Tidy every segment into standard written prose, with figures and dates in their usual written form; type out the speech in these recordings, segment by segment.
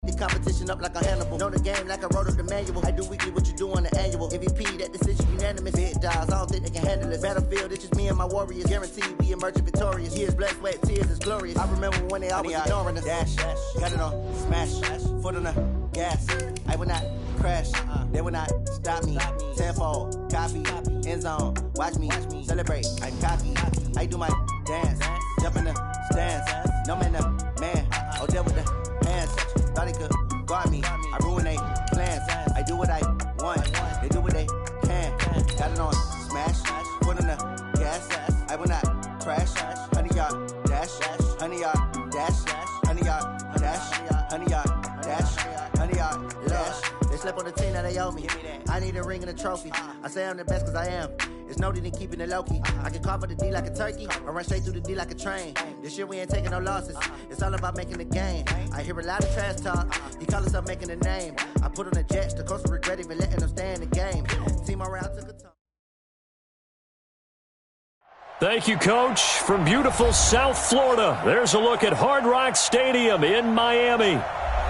The competition up like a Hannibal. Know the game like I wrote up the manual. I do weekly what you do on the annual. MVP, that decision unanimous. Big dials, I don't think they can handle it. Battlefield, it's just me and my warriors. Guaranteed we emerging victorious. Years, blood, sweat, tears is glorious. I remember when they always ignoring us. Dash, got it on, smash, foot on the gas. I will not crash, they will not stop me. Tenfold, copy, end zone. Watch me celebrate. I'm cocky, I do my dance. Jump in the stands, no man, man. Oh, there with the hands. Thought they could guard me. I ruin they plans. I do what I want. They do what they can. Got it on smash. Put on the gas. I will not crash. 100-yard dash. 100-yard dash. 100-yard dash. 100-yard dash. 100-yard dash. They slept on the team that they owe me. I need a ring and a trophy. I say I'm the best because I am. It's noted in keeping it low-key. I can carve for the D like a turkey, or run straight through the D like a train. This year we ain't taking no losses. It's all about making the game. I hear a lot of trash talk. He call himself making a name. I put on the Jets. The coach will regret even letting them stay in the game. Team morale took a turn. Thank you, Coach. From beautiful South Florida, there's a look at Hard Rock Stadium in Miami.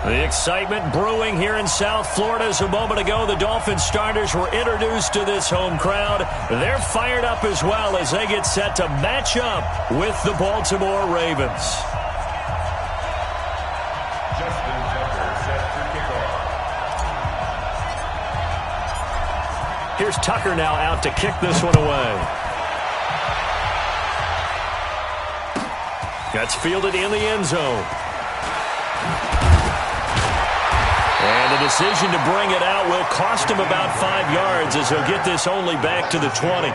The excitement brewing here in South Florida as a moment ago the Dolphins starters were introduced to this home crowd. They're fired up as well as they get set to match up with the Baltimore Ravens. Here's Tucker now out to kick this one away. That's fielded in the end zone. And the decision to bring it out will cost him about 5 yards as he'll get this only back to the 20.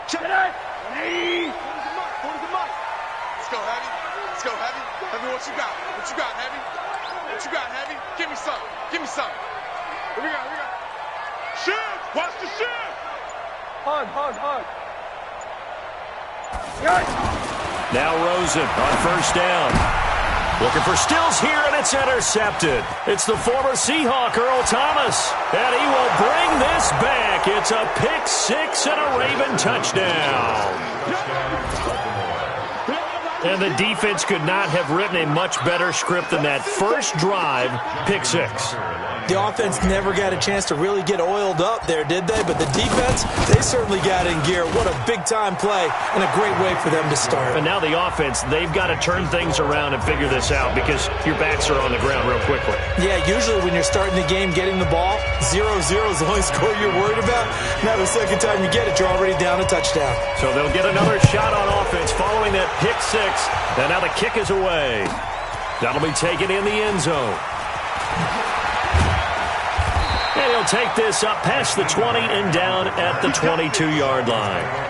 Check it out! Hey! Let's go, Heavy. Let's go, Heavy. Heavy, what you got? What you got, Heavy? What you got, Heavy? Give me some. Give me some. What we got? Shift! Watch the shift! Hug. Yes! Now Rosen on first down. Looking for Stills here, and it's intercepted. It's the former Seahawk, Earl Thomas, and he will bring this back. It's a pick six and a Raven touchdown. And the defense could not have written a much better script than that first drive, pick six. The offense never got a chance to really get oiled up there, did they? But the defense, they certainly got in gear. What a big-time play and a great way for them to start. And now the offense, they've got to turn things around and figure this out because your backs are on the ground real quickly. Yeah, usually when you're starting the game getting the ball, 0-0 is the only score you're worried about. Now the second time you get it, you're already down a touchdown. So they'll get another shot on offense following that pick six. And now the kick is away. That'll be taken in the end zone. And he'll take this up past the 20 and down at the 22-yard line.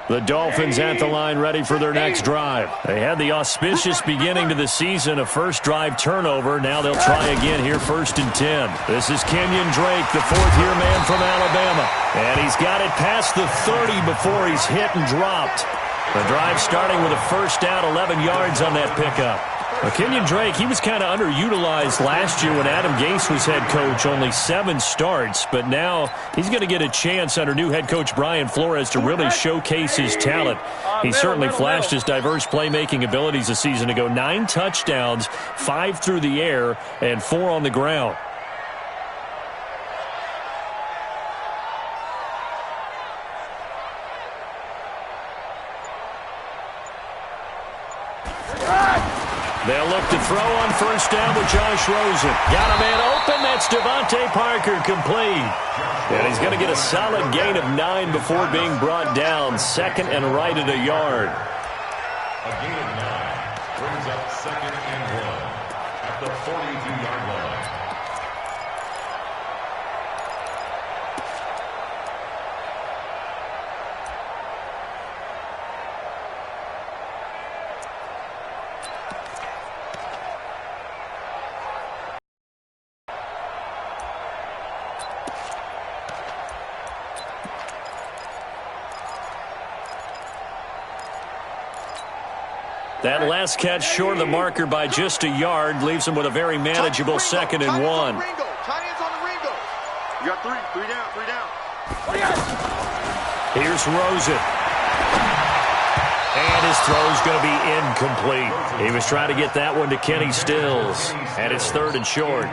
The Dolphins at the line ready for their next drive. They had the auspicious beginning to the season, a first drive turnover. Now they'll try again here, 1st and 10. This is Kenyon Drake, the fourth-year man from Alabama. And he's got it past the 30 before he's hit and dropped. The drive starting with a first down, 11 yards on that pickup. Kenyon Drake, he was kind of underutilized last year when Adam Gase was head coach, only 7 starts. But now he's going to get a chance under new head coach Brian Flores to really showcase his talent. He certainly flashed his diverse playmaking abilities a season ago. 9 touchdowns, 5 through the air, and 4 on the ground. They'll look to throw on first down with Josh Rosen. Got a man open. That's Devontae Parker, complete. And he's going to get a solid gain of 9 before being brought down. Second and right at a yard. A gain of 9 brings up second and 1 at the 42-yard line. That last catch short of the marker by just a yard leaves him with a very manageable second and 1. Tight ends on the Ringo. You got three down. Here's Rosen. And his throw's going to be incomplete. He was trying to get that one to Kenny Stills. And it's third and short.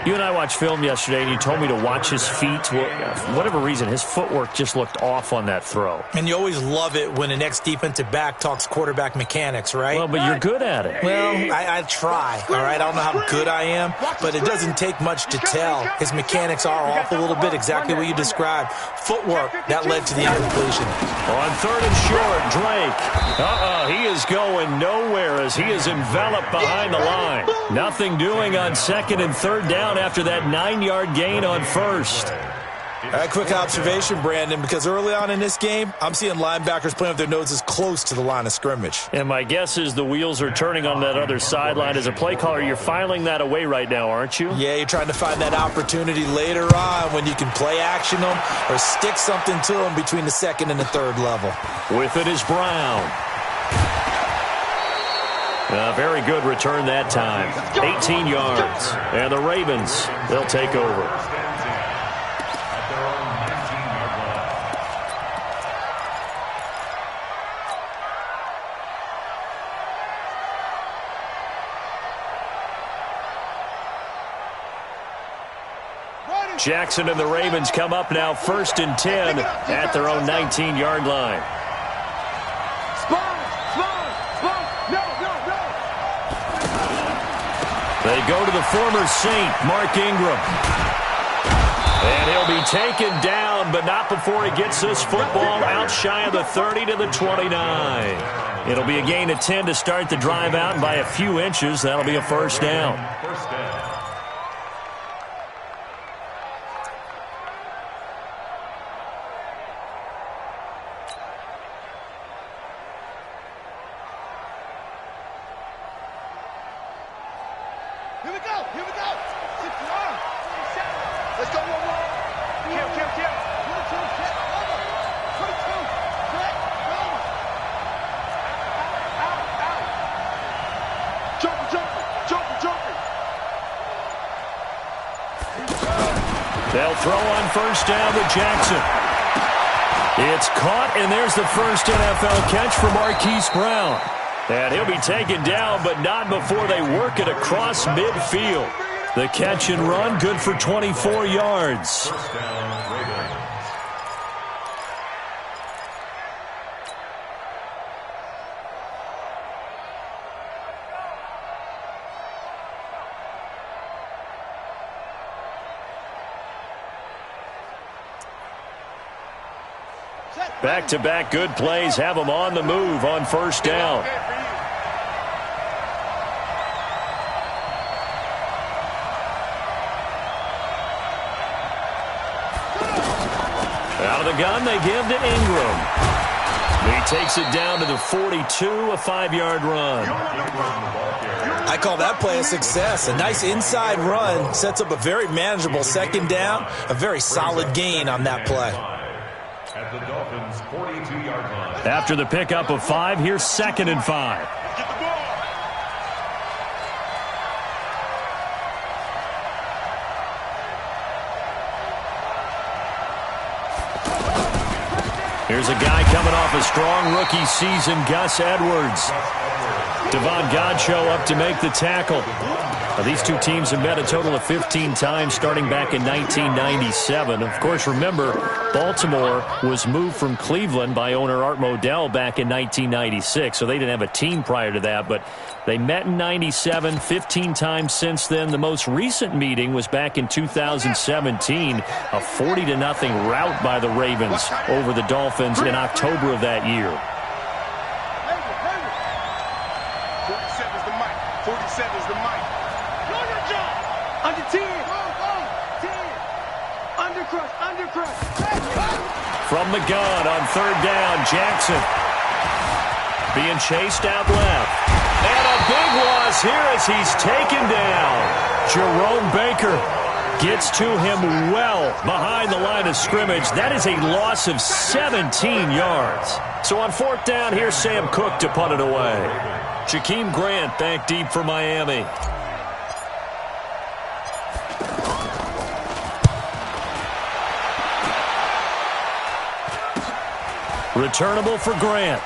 You and I watched film yesterday, and you told me to watch his feet. Well, for whatever reason, his footwork just looked off on that throw. And you always love it when an ex-defensive back talks quarterback mechanics, right? Well, but you're good at it. Well, I try, all right? I don't know how good I am, but it doesn't take much to tell. His mechanics are off a little bit, exactly what you described. Footwork, that led to the incompletion. On third and short, Drake. He is going nowhere as he is enveloped behind the line. Nothing doing on second and third down after that 9-yard gain on first. Quick observation, Brandon, because early on in this game, I'm seeing linebackers playing with their noses close to the line of scrimmage. And my guess is the wheels are turning on that other sideline. As a play caller, you're filing that away right now, aren't you? Yeah, you're trying to find that opportunity later on when you can play action them or stick something to them between the second and the third level. With it is Brown. A very good return that time. 18 yards. And the Ravens, they'll take over. Jackson and the Ravens come up now first and 10 at their own 19-yard line. They go to the former Saint, Mark Ingram. And he'll be taken down, but not before he gets this football out shy of the 30 to the 29. It'll be a gain of 10 to start the drive out, and by a few inches, that'll be a first down. They'll throw on first down to Jackson. It's caught, and there's the first NFL catch for Marquise Brown. And he'll be taken down, but not before they work it across midfield. The catch and run, good for 24 yards. First down, Ravens. Back-to-back good plays have them on the move on first down. Out of the gun, they give to Ingram. He takes it down to the 42, a 5-yard run. I call that play a success. A nice inside run sets up a very manageable second down, a very solid gain on that play. At the Dolphins' 42-yard line. After the pickup of 5, here's second and 5. Get the ball. Here's a guy coming off a strong rookie season, Gus Edwards. Devon Godchaux up to make the tackle. These two teams have met a total of 15 times starting back in 1997. Of course, remember, Baltimore was moved from Cleveland by owner Art Modell back in 1996, so they didn't have a team prior to that, but they met in 97, 15 times since then. The most recent meeting was back in 2017, a 40-0 rout by the Ravens over the Dolphins in October of that year. 47 is the mic. 47 is the mic. Under 10. 10. Undercrush. From the gun on third down, Jackson being chased out left. And a big loss here as he's taken down. Jerome Baker gets to him well behind the line of scrimmage. That is a loss of 17 yards. So on fourth down, here's Sam Cook to punt it away. Jakeem Grant back deep for Miami. Returnable for Grant.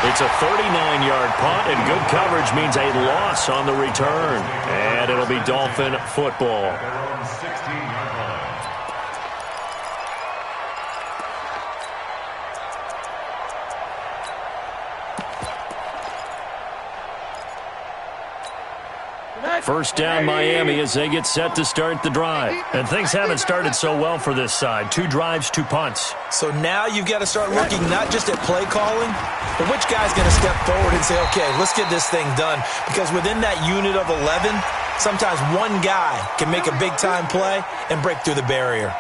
It's a 39-yard punt, and good coverage means a loss on the return. And it'll be Dolphin football. First down Miami as they get set to start the drive. And things haven't started so well for this side. 2 drives, 2 punts. So now you've got to start looking not just at play calling, but which guy's going to step forward and say, okay, let's get this thing done. Because within that unit of 11, sometimes one guy can make a big-time play and break through the barrier.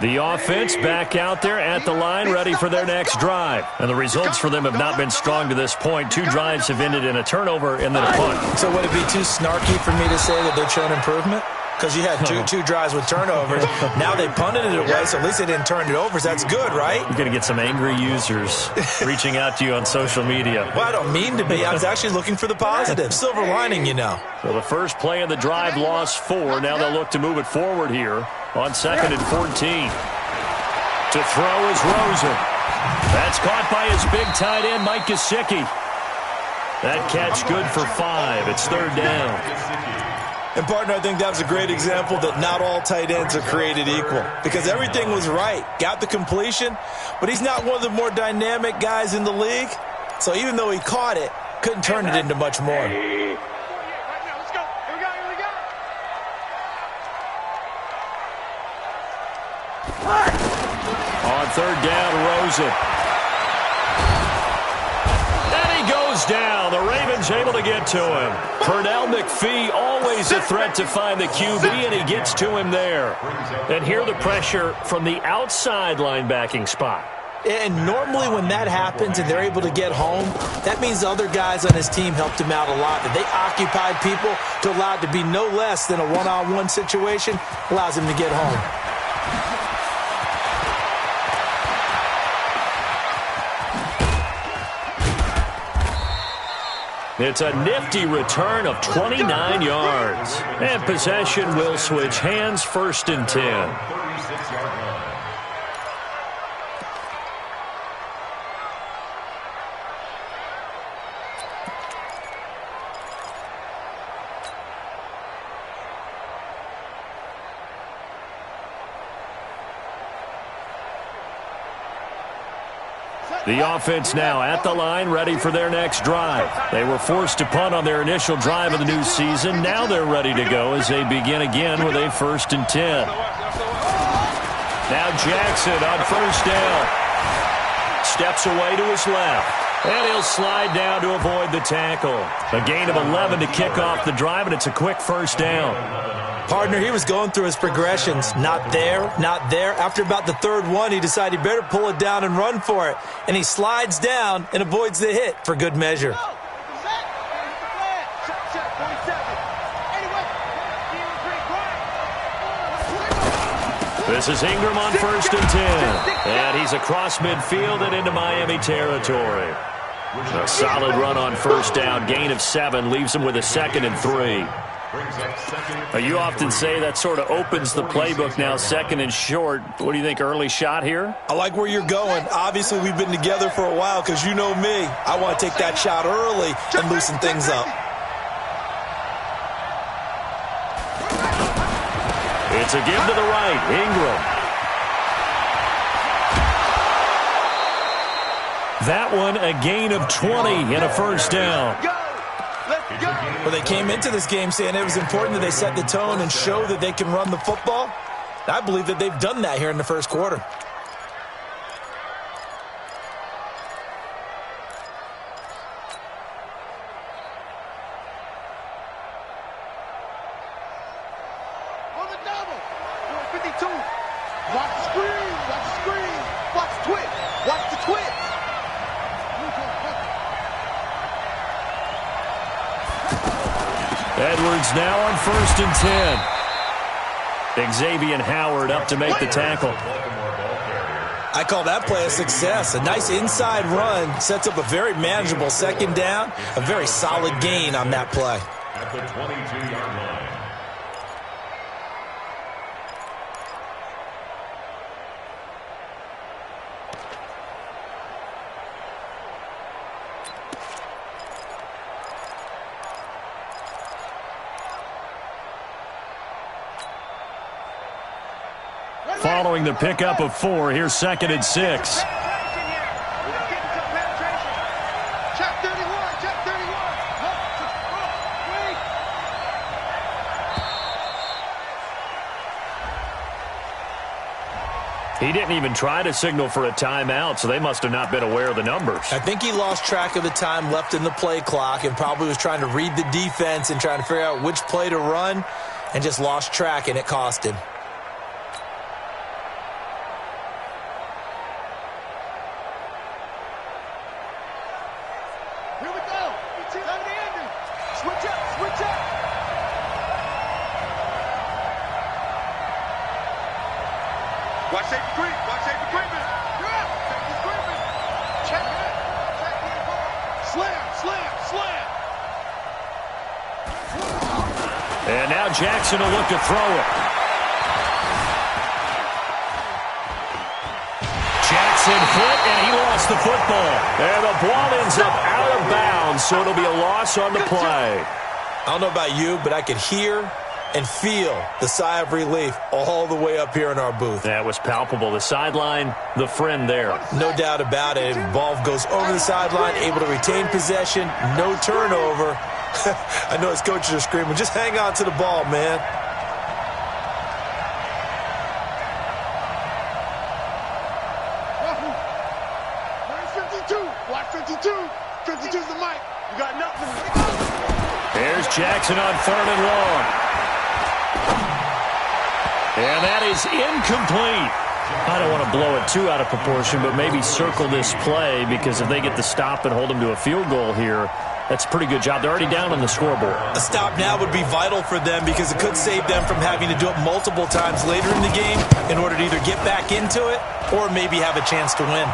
The offense back out there at the line, ready for their next drive. And the results for them have not been strong to this point. 2 drives have ended in a turnover and then a punt. So would it be too snarky for me to say that they're showing improvement? Because you had two drives with turnovers. Now they punted it away, so at least they didn't turn it over. So that's good, right? You're going to get some angry users reaching out to you on social media. Well, I don't mean to be. I was actually looking for the positive. Silver lining, you know. So the first play of the drive lost 4. Now they'll look to move it forward here on 2nd and 14. To throw is Rosen. That's caught by his big tight end, Mike Gesicki. That catch good for 5. It's 3rd down. And, partner, I think that was a great example that not all tight ends are created equal. Because everything was right. Got the completion, but he's not one of the more dynamic guys in the league. So even though he caught it, couldn't turn it into much more. On 3rd down, Rosen. And he goes down. The Ravens able to get to him. Pernell McPhee always a threat to find the QB, and he gets to him there. And here the pressure from the outside linebacking spot. And normally when that happens and they're able to get home, that means the other guys on his team helped him out a lot. That they occupied people to allow it to be no less than a one-on-one situation, allows him to get home. It's a nifty return of 29 yards. And possession will switch hands, 1st and 10. 36-yard line. The offense now at the line, ready for their next drive. They were forced to punt on their initial drive of the new season. Now they're ready to go as they begin again with a 1st and 10. Now Jackson on 1st down. Steps away to his left. And he'll slide down to avoid the tackle. A gain of 11 to kick off the drive, and it's a quick 1st down. Partner, he was going through his progressions. Not there, not there. After about the 3rd one, he decided he better pull it down and run for it. And he slides down and avoids the hit for good measure. This is Ingram on 1st and 10. And he's across midfield and into Miami territory. A solid run on first down. Gain of 7 leaves them with a 2nd and 3. You often say that sort of opens the playbook now, 2nd and short. What do you think, early shot here? I like where you're going. Obviously, we've been together for a while because you know me. I want to take that shot early and loosen things up. It's a give to the right. Ingram. That one a gain of 20 and a first down. Well, they came into this game saying it was important that they set the tone and show that they can run the football. I believe that they've done that here in the first quarter. On the double. 52. Watch the screen. Watch the screen. Watch the twitch. Watch the twitch. Edwards now on 1st and 10. Xavier Howard up to make the tackle. I call that play a success. A nice inside run sets up a very manageable 2nd down. A very solid gain on that play. At the 22-yard line. Following the pickup of 4, here's 2nd and 6. Check 31. Check 31. He didn't even try to signal for a timeout, so they must have not been aware of the numbers. I think he lost track of the time left in the play clock and probably was trying to read the defense and trying to figure out which play to run and just lost track, and it cost him. Watch safety creep. Watch safety creeping. Safety creeping. Check it. Check the ball. Slam, slam, slam. And now Jackson will look to throw it. Jackson hit, and he lost the football. And the ball ends up out of bounds, so it'll be a loss on the play. I don't know about you, but I could hear and feel the sigh of relief all the way up here in our booth. That was palpable. The sideline, the friend there. No doubt about it. Ball goes over the sideline, able to retain possession, no turnover. I know his coaches are screaming, just hang on to the ball, man. Watch 52. 52's the mic. You got nothing. Here's Jackson on 3rd and long. And that is incomplete. I don't want to blow it too out of proportion, but maybe circle this play, because if they get the stop and hold them to a field goal here, that's a pretty good job. They're already down on the scoreboard. A stop now would be vital for them because it could save them from having to do it multiple times later in the game in order to either get back into it or maybe have a chance to win.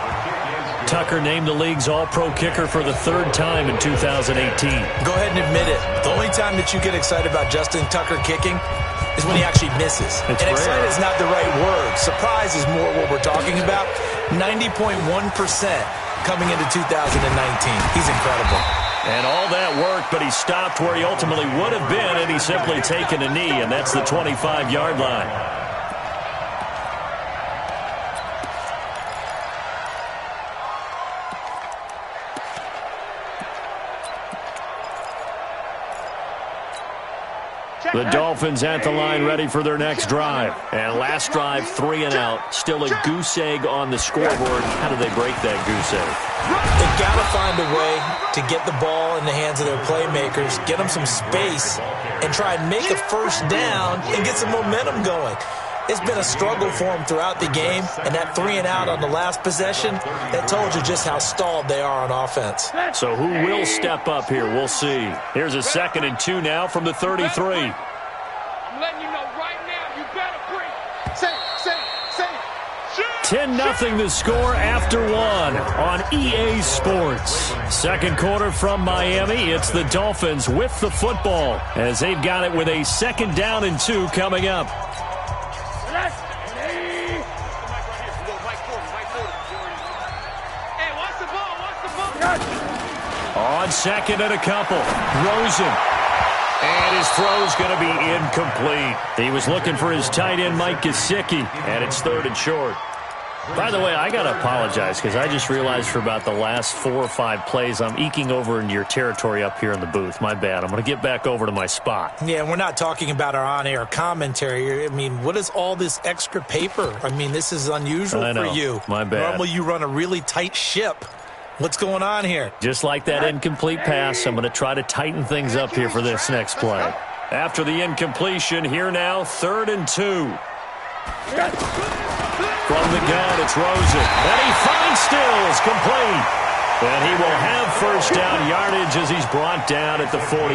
Tucker named the league's all-pro kicker for the 3rd time in 2018. Go ahead and admit it. The only time that you get excited about Justin Tucker kicking is when he actually misses. It's and rare. excited is not the right word. Surprise is more what we're talking about. 90.1% coming into 2019. He's incredible. And all that work, but he stopped where he ultimately would have been, and he's simply taken a knee, and that's the 25-yard line. The Dolphins at the line, ready for their next drive. And last drive, 3 and out. Still a goose egg on the scoreboard. How do they break that goose egg? They've got to find a way to get the ball in the hands of their playmakers, get them some space, and try and make a first down and get some momentum going. It's been a struggle for them throughout the game, and that 3 and out on the last possession, that told you just how stalled they are on offense. So who will step up here? We'll see. Here's a 2nd and 2 now from the 33. I'm letting you know right now, you better bring. Say. 10-0 the score after one on EA Sports. Second quarter from Miami. It's the Dolphins with the football as they've got it with a 2nd down and 2 coming up. On 2nd and a couple. Rosen. And his throw's going to be incomplete. He was looking for his tight end, Mike Gesicki, and it's 3rd and short. By the way, I got to apologize because I just realized for about the last 4 or 5 plays, I'm eking over into your territory up here in the booth. My bad. I'm going to get back over to my spot. Yeah, we're not talking about our on-air commentary. I mean, what is all this extra paper? I mean, this is unusual for you. My bad. Normally you run a really tight ship. What's going on here? Just like that incomplete pass, I'm going to try to tighten things up here for this next play. After the incompletion, here now, 3rd and 2. From the gun, it's Rosen. And he finds Stills, complete. And he will have first down yardage as he's brought down at the 41.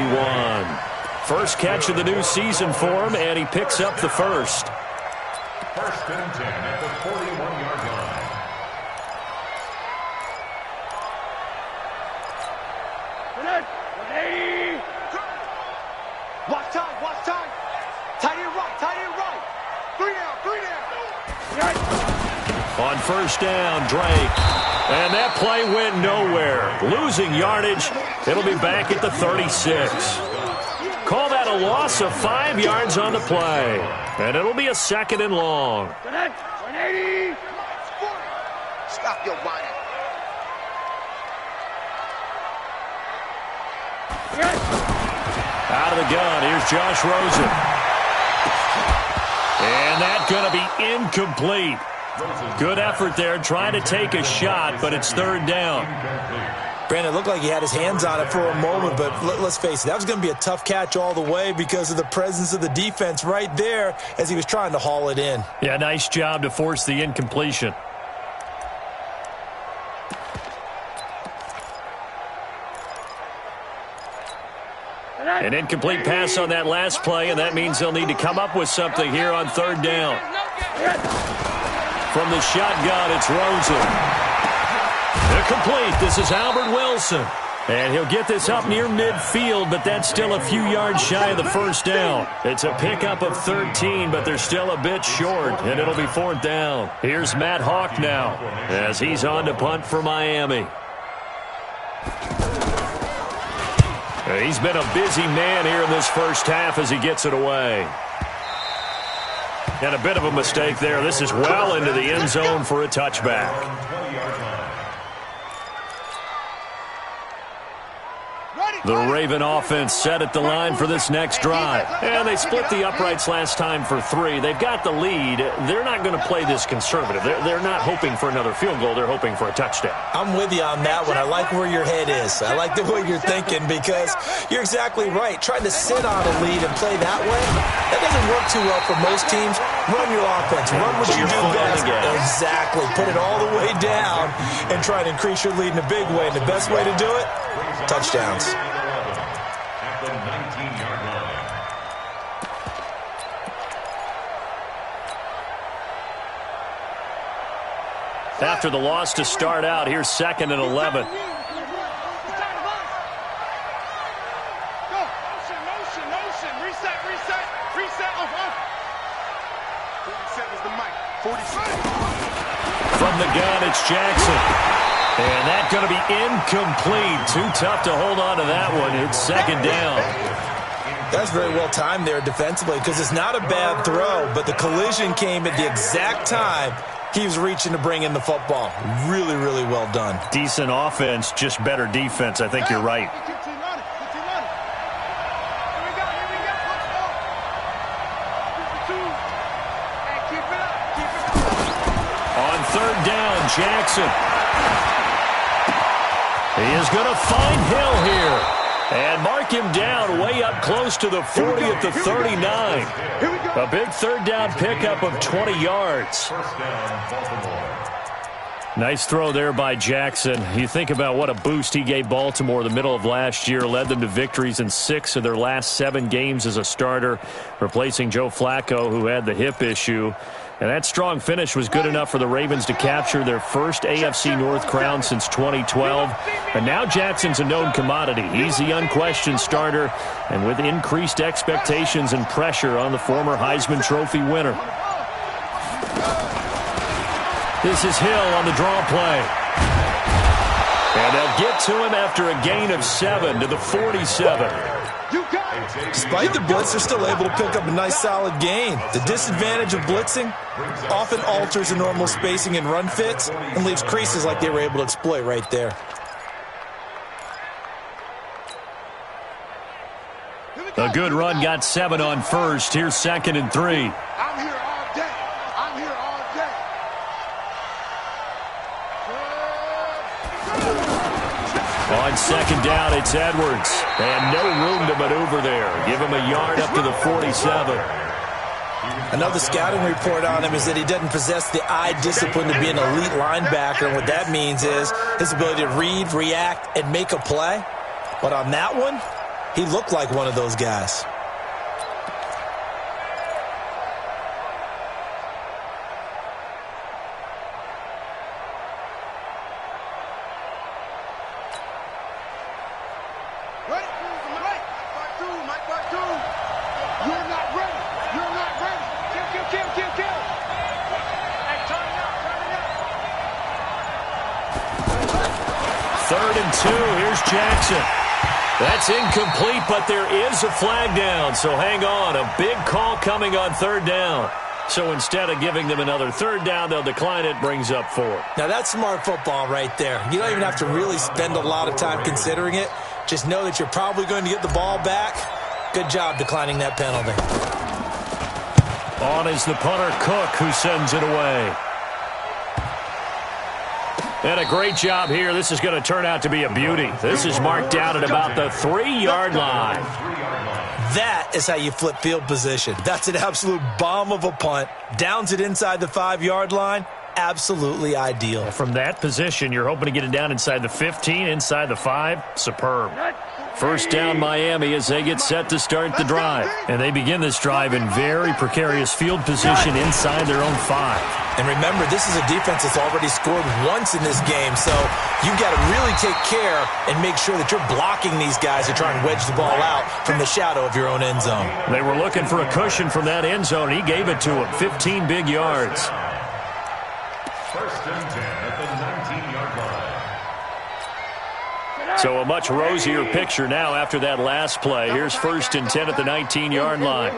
First catch of the new season for him, and he picks up the first. 1st and 10 at the 41-yard line. Watch time. Tight end right. 3 down. On first down, Drake. And that play went nowhere. Losing yardage. It'll be back at the 36. Call that a loss of 5 yards on the play. And it'll be a 2nd and long. 180. Stop your whining. Out of the gun, here's Josh Rosen. And that's going to be incomplete. Good effort there, trying to take a shot, but it's 3rd down. Brandon, it looked like he had his hands on it for a moment, but let's face it, that was going to be a tough catch all the way because of the presence of the defense right there as he was trying to haul it in. Yeah, nice job to force the incompletion. An incomplete pass on that last play, and that means they'll need to come up with something here on 3rd down. From the shotgun, it's Rosen. They're complete. This is Albert Wilson. And he'll get this up near midfield, but that's still a few yards shy of the first down. It's a pickup of 13, but they're still a bit short, and it'll be 4th down. Here's Matt Hawk now as he's on to punt for Miami. He's been a busy man here in this first half as he gets it away. And a bit of a mistake there. This is well into the end zone for a touchback. The Raven offense set at the line for this next drive. And they split the uprights last time for 3. They've got the lead. They're not going to play this conservative. They're not hoping for another field goal. They're hoping for a touchdown. I'm with you on that one. I like where your head is. I like the way you're thinking because you're exactly right. Trying to sit on a lead and play that way, that doesn't work too well for most teams. Run your offense. Run what you do best. Exactly. Put it all the way down and try to increase your lead in a big way. And the best way to do it, touchdowns. At the 19-yard line. After the loss to start out, here's 2nd and 11. From the gun, it's Jackson. And that's going to be incomplete. Too tough to hold on to that one. It's 2nd down. That's very well timed there defensively because it's not a bad throw, but the collision came at the exact time he was reaching to bring in the football. Really, really well done. Decent offense, just better defense. I think you're right. On 3rd down, Jackson. He is going to find Hill here. And mark him down way up close to the 40 at the 39. A big 3rd down pickup of 20 yards. First down, Baltimore. Nice throw there by Jackson. You think about what a boost he gave Baltimore the middle of last year, led them to victories in 6 of their last 7 games as a starter, replacing Joe Flacco, who had the hip issue. And that strong finish was good enough for the Ravens to capture their first AFC North crown since 2012. And now Jackson's a known commodity. He's the unquestioned starter, and with increased expectations and pressure on the former Heisman Trophy winner. This is Hill on the draw play. And they'll get to him after a gain of 7 to the 47. Despite the blitz, they're still able to pick up a nice solid gain. The disadvantage of blitzing often alters the normal spacing and run fits and leaves creases like they were able to exploit right there. A good run got 7 on first. Here's 2nd and 3. I'm here all day. I'm here all day. On 2nd down, it's Edwards. And no room to maneuver there. Give him a yard up to the 47. Another scouting report on him is that he doesn't possess the eye discipline to be an elite linebacker. And what that means is his ability to read, react, and make a play. But on that one, he looked like one of those guys. You're not ready. You're not ready. Kill. Hey, turn it up. 3rd and 2. Here's Jackson. That's incomplete, but there is a flag down, so hang on. A big call coming on 3rd down. So instead of giving them another 3rd down, they'll decline it, brings up 4. Now that's smart football right there. You don't even have to really spend a lot of time considering it. Just know that you're probably going to get the ball back. Good job declining that penalty. On is the punter, Cook, who sends it away. And a great job here. This is going to turn out to be a beauty. This is marked down at about the 3-yard line. That is how you flip field position. That's an absolute bomb of a punt. Downs it inside the 5-yard line. Absolutely ideal. From that position, you're hoping to get it down inside the 15, inside the 5. Superb. 1st down Miami as they get set to start the drive. And they begin this drive in very precarious field position inside their own 5. And remember, this is a defense that's already scored once in this game, so you've got to really take care and make sure that you're blocking these guys to try and wedge the ball out from the shadow of your own end zone. They were looking for a cushion from that end zone. He gave it to them. 15 big yards. 1st and 10 at the 19-yard line. So a much rosier picture now after that last play. Here's 1st and 10 at the 19-yard line.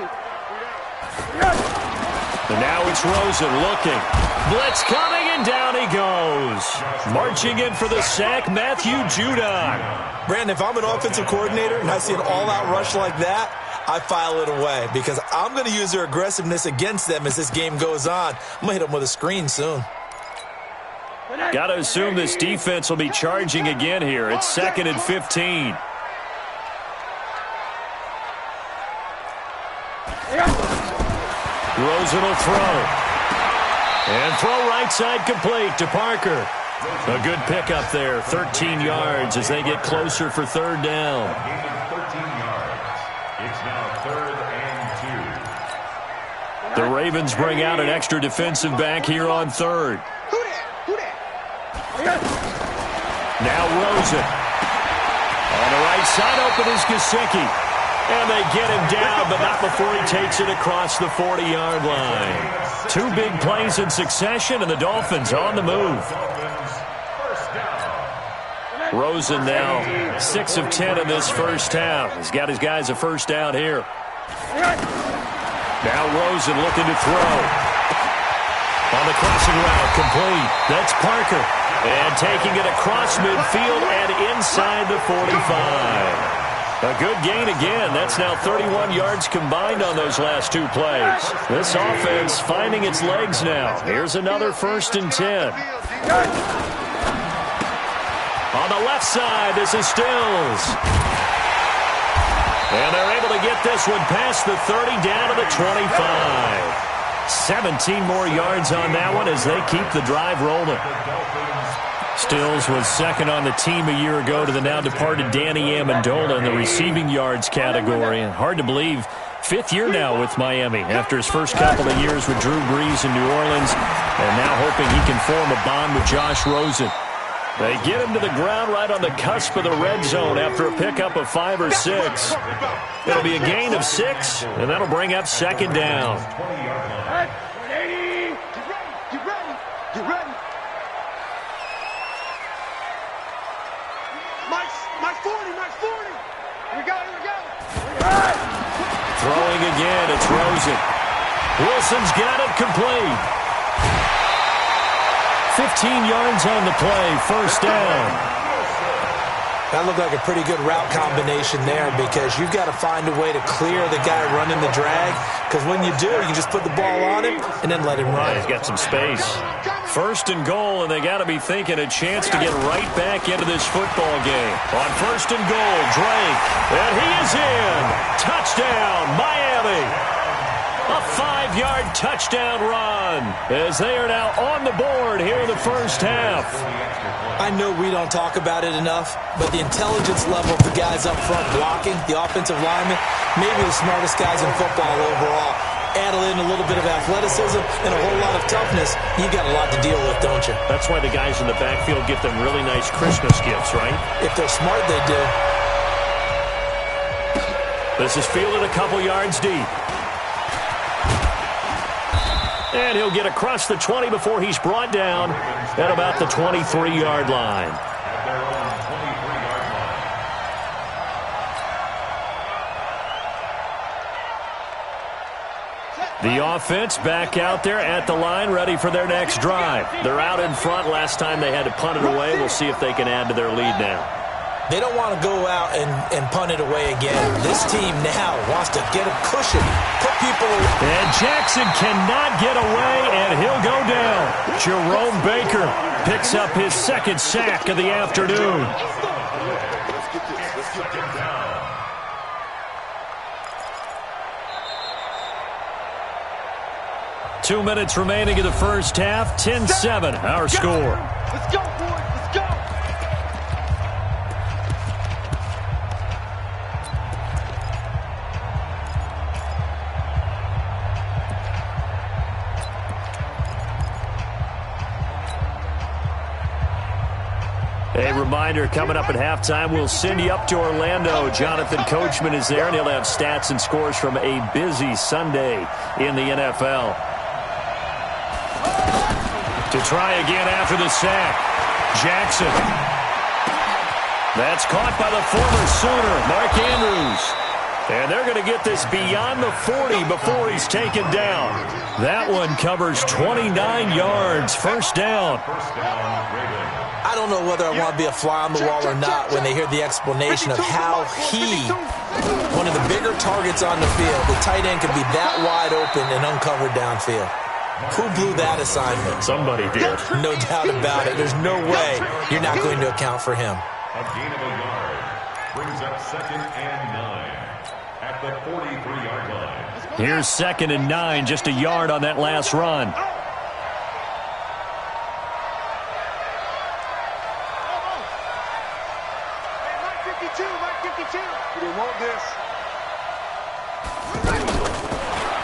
And now it's Rosen looking. Blitz coming, and down he goes. Marching in for the sack, Matthew Judon. Brandon, if I'm an offensive coordinator and I see an all-out rush like that, I file it away because I'm going to use their aggressiveness against them as this game goes on. I'm going to hit them with a screen soon. Got to assume this defense will be charging again here. It's 2nd and 15. Rosen will throw. And throw right side complete to Parker. A good pickup there. 13 yards as they get closer for 3rd down. Gain of 13 yards. It's now 3rd and 2. The Ravens bring out an extra defensive back here on 3rd. Now Rosen. On the right side, open is Gesicki. And they get him down, but not before he takes it across the 40-yard line. 2 big plays in succession, and the Dolphins on the move. Rosen now 6 of 10 in this 1st half. He's got his guys a 1st down here. Now Rosen looking to throw. On the crossing route, complete. That's Parker. And taking it across midfield and inside the 45. A good gain again. That's now 31 yards combined on those last 2 plays. This offense finding its legs now. Here's another 1st and 10. On the left side, this is Stills. And they're able to get this one past the 30 down to the 25. 17 more yards on that one as they keep the drive rolling. Stills was second on the team a year ago to the now-departed Danny Amendola in the receiving yards category. And hard to believe, fifth year now with Miami after his first couple of years with Drew Brees in New Orleans, and now hoping he can form a bond with Josh Rosen. They get him to the ground right on the cusp of the red zone after a pickup of 5 or 6. It'll be a gain of 6, and that'll bring up second down. Get ready. My 40. Here we go. Throwing again, it's Rosen. Wilson's got it complete. 15 yards on the play, first down. That looked like a pretty good route combination there because you've got to find a way to clear the guy running the drag, because when you do, you just put the ball on him and then let him run. He's got some space. First and goal, and they got to be thinking a chance to get right back into this football game. On first and goal, Drake, and he is in. Touchdown, Miami. A 5-yard touchdown run as they are now on the board here in the first half. I know we don't talk about it enough, but the intelligence level of the guys up front blocking, the offensive linemen, maybe the smartest guys in football overall. Add in a little bit of athleticism and a whole lot of toughness, you got a lot to deal with, don't you? That's why the guys in the backfield get them really nice Christmas gifts, right? If they're smart, they do. This is fielded a couple yards deep. And he'll get across the 20 before he's brought down at about the 23-yard line. The offense back out there at the line, ready for their next drive. They're out in front. Last time they had to punt it away. We'll see if they can add to their lead now. They don't want to go out and punt it away again. This team now wants to get a cushion, put people away. And Jackson cannot get away, and he'll go down. Jerome Baker picks up his second sack of the afternoon. 2 minutes remaining in the first half. 10-7, our score. Let's go, boys. Let's go. A reminder, coming up at halftime, we'll send you up to Orlando. Jonathan Coachman is there, and he'll have stats and scores from a busy Sunday in the NFL. To try again after the sack, Jackson. That's caught by the former Sooner, Mark Andrews. And they're going to get this beyond the 40 before he's taken down. That one covers 29 yards, first down. I don't know whether I want to be a fly on the wall or not when they hear the explanation of how he, one of the bigger targets on the field, the tight end could be that wide open and uncovered downfield. Who blew that assignment? Somebody did. No doubt about it. There's no way you're not going to account for him. A gain of a yard brings up 2nd and 9 at the 43-yard line. Here's 2nd and 9, just a yard on that last run.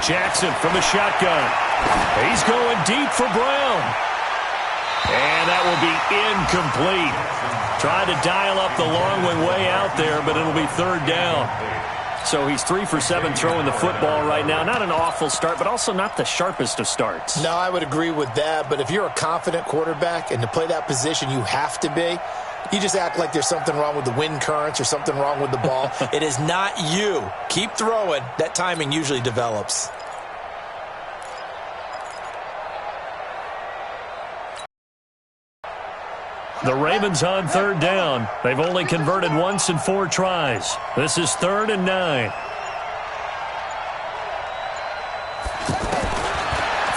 Jackson from the shotgun. He's going deep for Brown. And that will be incomplete. Tried to dial up the long one way out there, but it'll be third down. So he's 3 for 7 throwing the football right now. Not an awful start, but also not the sharpest of starts. No, I would agree with that. But if you're a confident quarterback and to play that position, you have to be. You just act like there's something wrong with the wind currents or something wrong with the ball. It is not you. Keep throwing. That timing usually develops. The Ravens on third down. They've only converted once in 4 tries. This is 3rd and 9.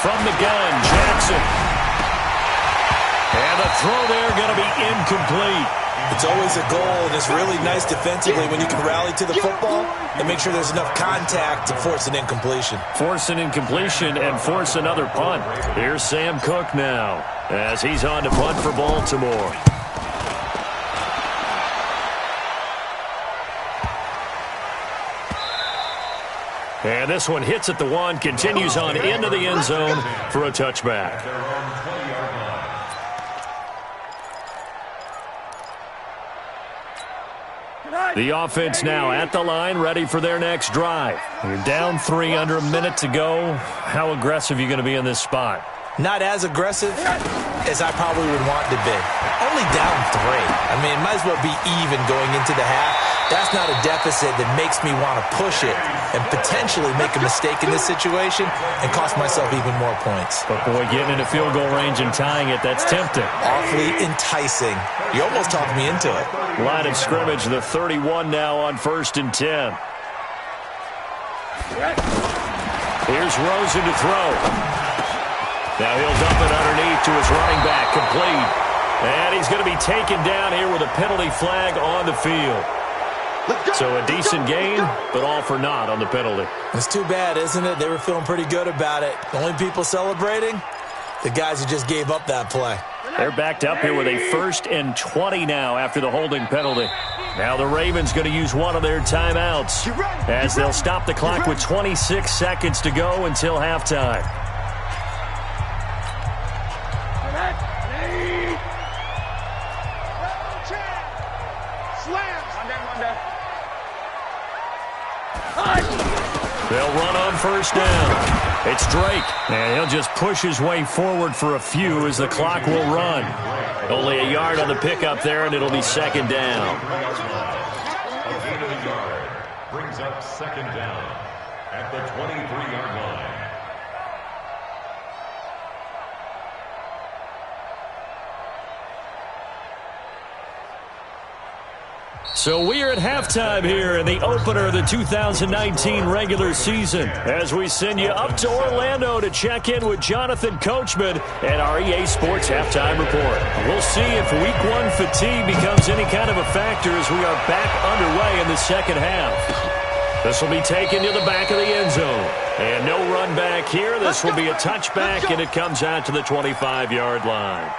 From the gun, Jackson. And the throw there going to be incomplete. It's always a goal, and it's really nice defensively when you can rally to the football and make sure there's enough contact to force an incompletion. Force an incompletion and force another punt. Here's Sam Cook now as he's on to punt for Baltimore. And this one hits at the 1, continues on into the end zone for a touchback. The offense now at the line, ready for their next drive. You're down 3, under a minute to go. How aggressive are you going to be in this spot? Not as aggressive as I probably would want to be. Only down 3. I mean, it might as well be even going into the half. That's not a deficit that makes me want to push it and potentially make a mistake in this situation and cost myself even more points. But, boy, getting into field goal range and tying it, that's tempting. Awfully enticing. You almost talked me into it. Line of scrimmage, the 31 now on 1st and 10. Here's Rosen to throw. Now he'll dump it underneath to his running back, complete. And he's going to be taken down here with a penalty flag on the field. So a decent gain, but all for naught on the penalty. It's too bad, isn't it? They were feeling pretty good about it. The only people celebrating, the guys who just gave up that play. They're backed up here with a 1st and 20 now after the holding penalty. Now the Ravens going to use one of their timeouts as they'll stop the clock with 26 seconds to go until halftime. They'll run on 1st down. It's Drake, and he'll just push his way forward for a few as the clock will run. Only a yard on the pickup there, and it'll be 2nd down. A gain of a yard brings up 2nd down at the 23-yard line. So we are at halftime here in the opener of the 2019 regular season as we send you up to Orlando to check in with Jonathan Coachman at our EA Sports Halftime Report. We'll see if Week 1 fatigue becomes any kind of a factor as we are back underway in the second half. This will be taken to the back of the end zone. And no run back here. This will be a touchback, and it comes out to the 25-yard line.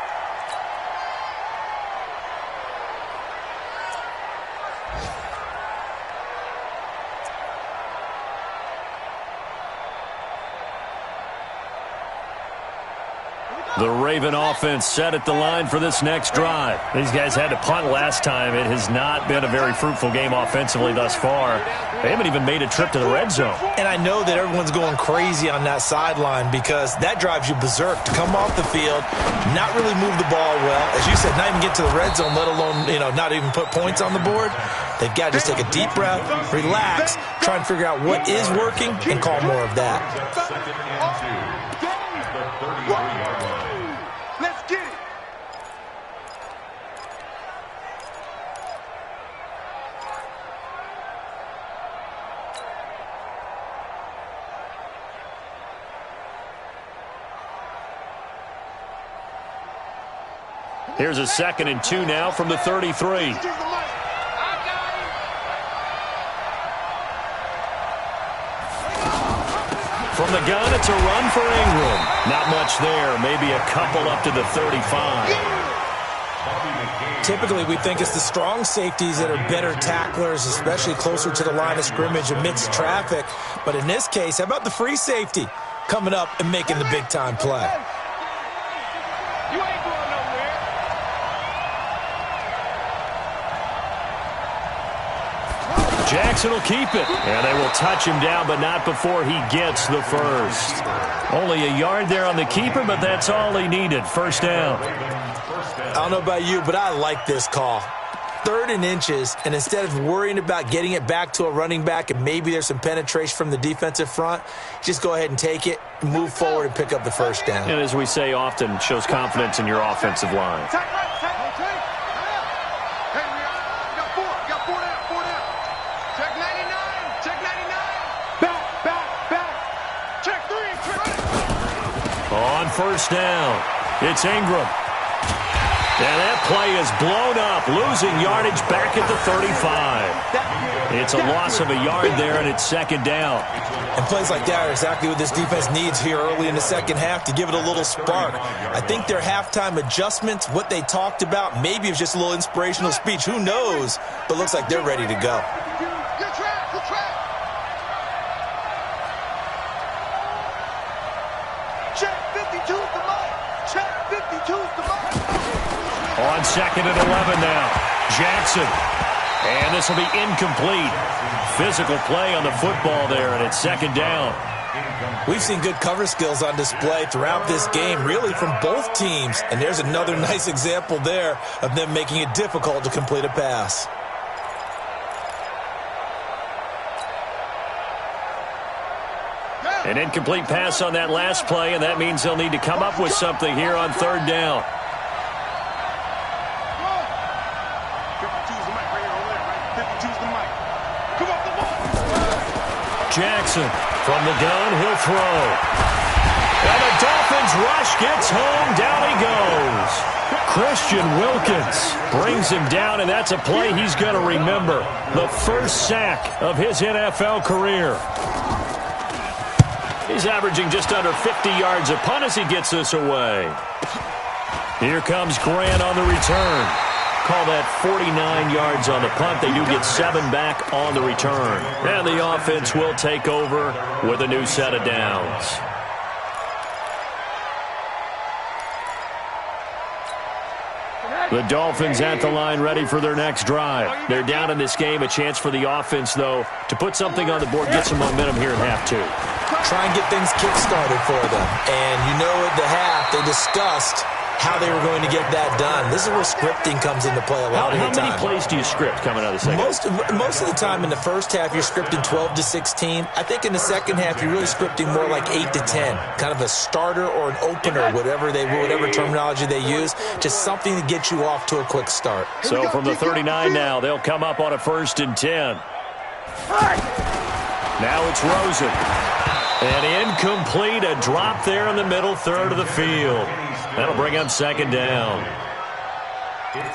The Raven offense set at the line for this next drive. These guys had to punt last time. It has not been a very fruitful game offensively thus far. They haven't even made a trip to the red zone. And I know that everyone's going crazy on that sideline because that drives you berserk to come off the field, not really move the ball well. As you said, not even get to the red zone, let alone, not even put points on the board. They've got to just take a deep breath, relax, try and figure out what is working, and call more of that. 2nd and 2 at the 33-yard line. Let's get it. Here's a 2nd and 2 now from the 33. From the gun, it's a run for Ingram. Not much there. Maybe a couple up to the 35. Typically, we think it's the strong safeties that are better tacklers, especially closer to the line of scrimmage amidst traffic. But in this case, how about the free safety coming up and making the big-time play? You ain't going nowhere. Jackson will keep it, and they will touch him down, but not before he gets the first. Only a yard there on the keeper, but that's all he needed. 1st down. I don't know about you, but I like this call. 3rd and inches, and instead of worrying about getting it back to a running back and maybe there's some penetration from the defensive front, just go ahead and take it, move forward, and pick up the 1st down. And as we say often, shows confidence in your offensive line. Take right, take. Hey, we got four down. Check 99, check 99. Back. Check 3, check. On 1st down, it's Ingram. And that play is blown up, losing yardage back at the 35. It's a loss of a yard there, and it's second down. And plays like that are exactly what this defense needs here early in the second half to give it a little spark. I think their halftime adjustments, what they talked about, maybe it was just a little inspirational speech. Who knows? But looks like they're ready to go. Good track, good track. Check 52's the mic. Check 52's the mic. On second and 11 now. Jackson. And this will be incomplete. Physical play on the football there, and it's second down. We've seen good cover skills on display throughout this game, really from both teams. And there's another nice example there of them making it difficult to complete a pass. An incomplete pass on that last play, and that means they'll need to come up with something here on third down. Jackson from the gun, he'll throw. And the Dolphins rush gets home, down he goes. Christian Wilkins brings him down, and that's a play he's going to remember. The first sack of his NFL career. He's averaging just under 50 yards a punt as he gets this away. Here comes Grant on the return. Call that 49 yards on the punt. They do get 7 back on the return. And the offense will take over with a new set of downs. The Dolphins at the line ready for their next drive. They're down in this game. A chance for the offense, though, to put something on the board, get some momentum here in half two. Try and get things kick-started for them. And you know at the half, they discussed how they were going to get that done. This is where scripting comes into play a lot of the time. How many plays do you script coming out of the second? Most of the time in the first half, you're scripting 12 to 16. I think in the second half, you're really scripting more like 8 to 10. Kind of a starter or an opener, whatever terminology they use. Just something to get you off to a quick start. So from the 39 now, they'll come up on a 1st and 10. Now it's Rosen. And incomplete, a drop there in the middle third of the field. That'll bring up second down.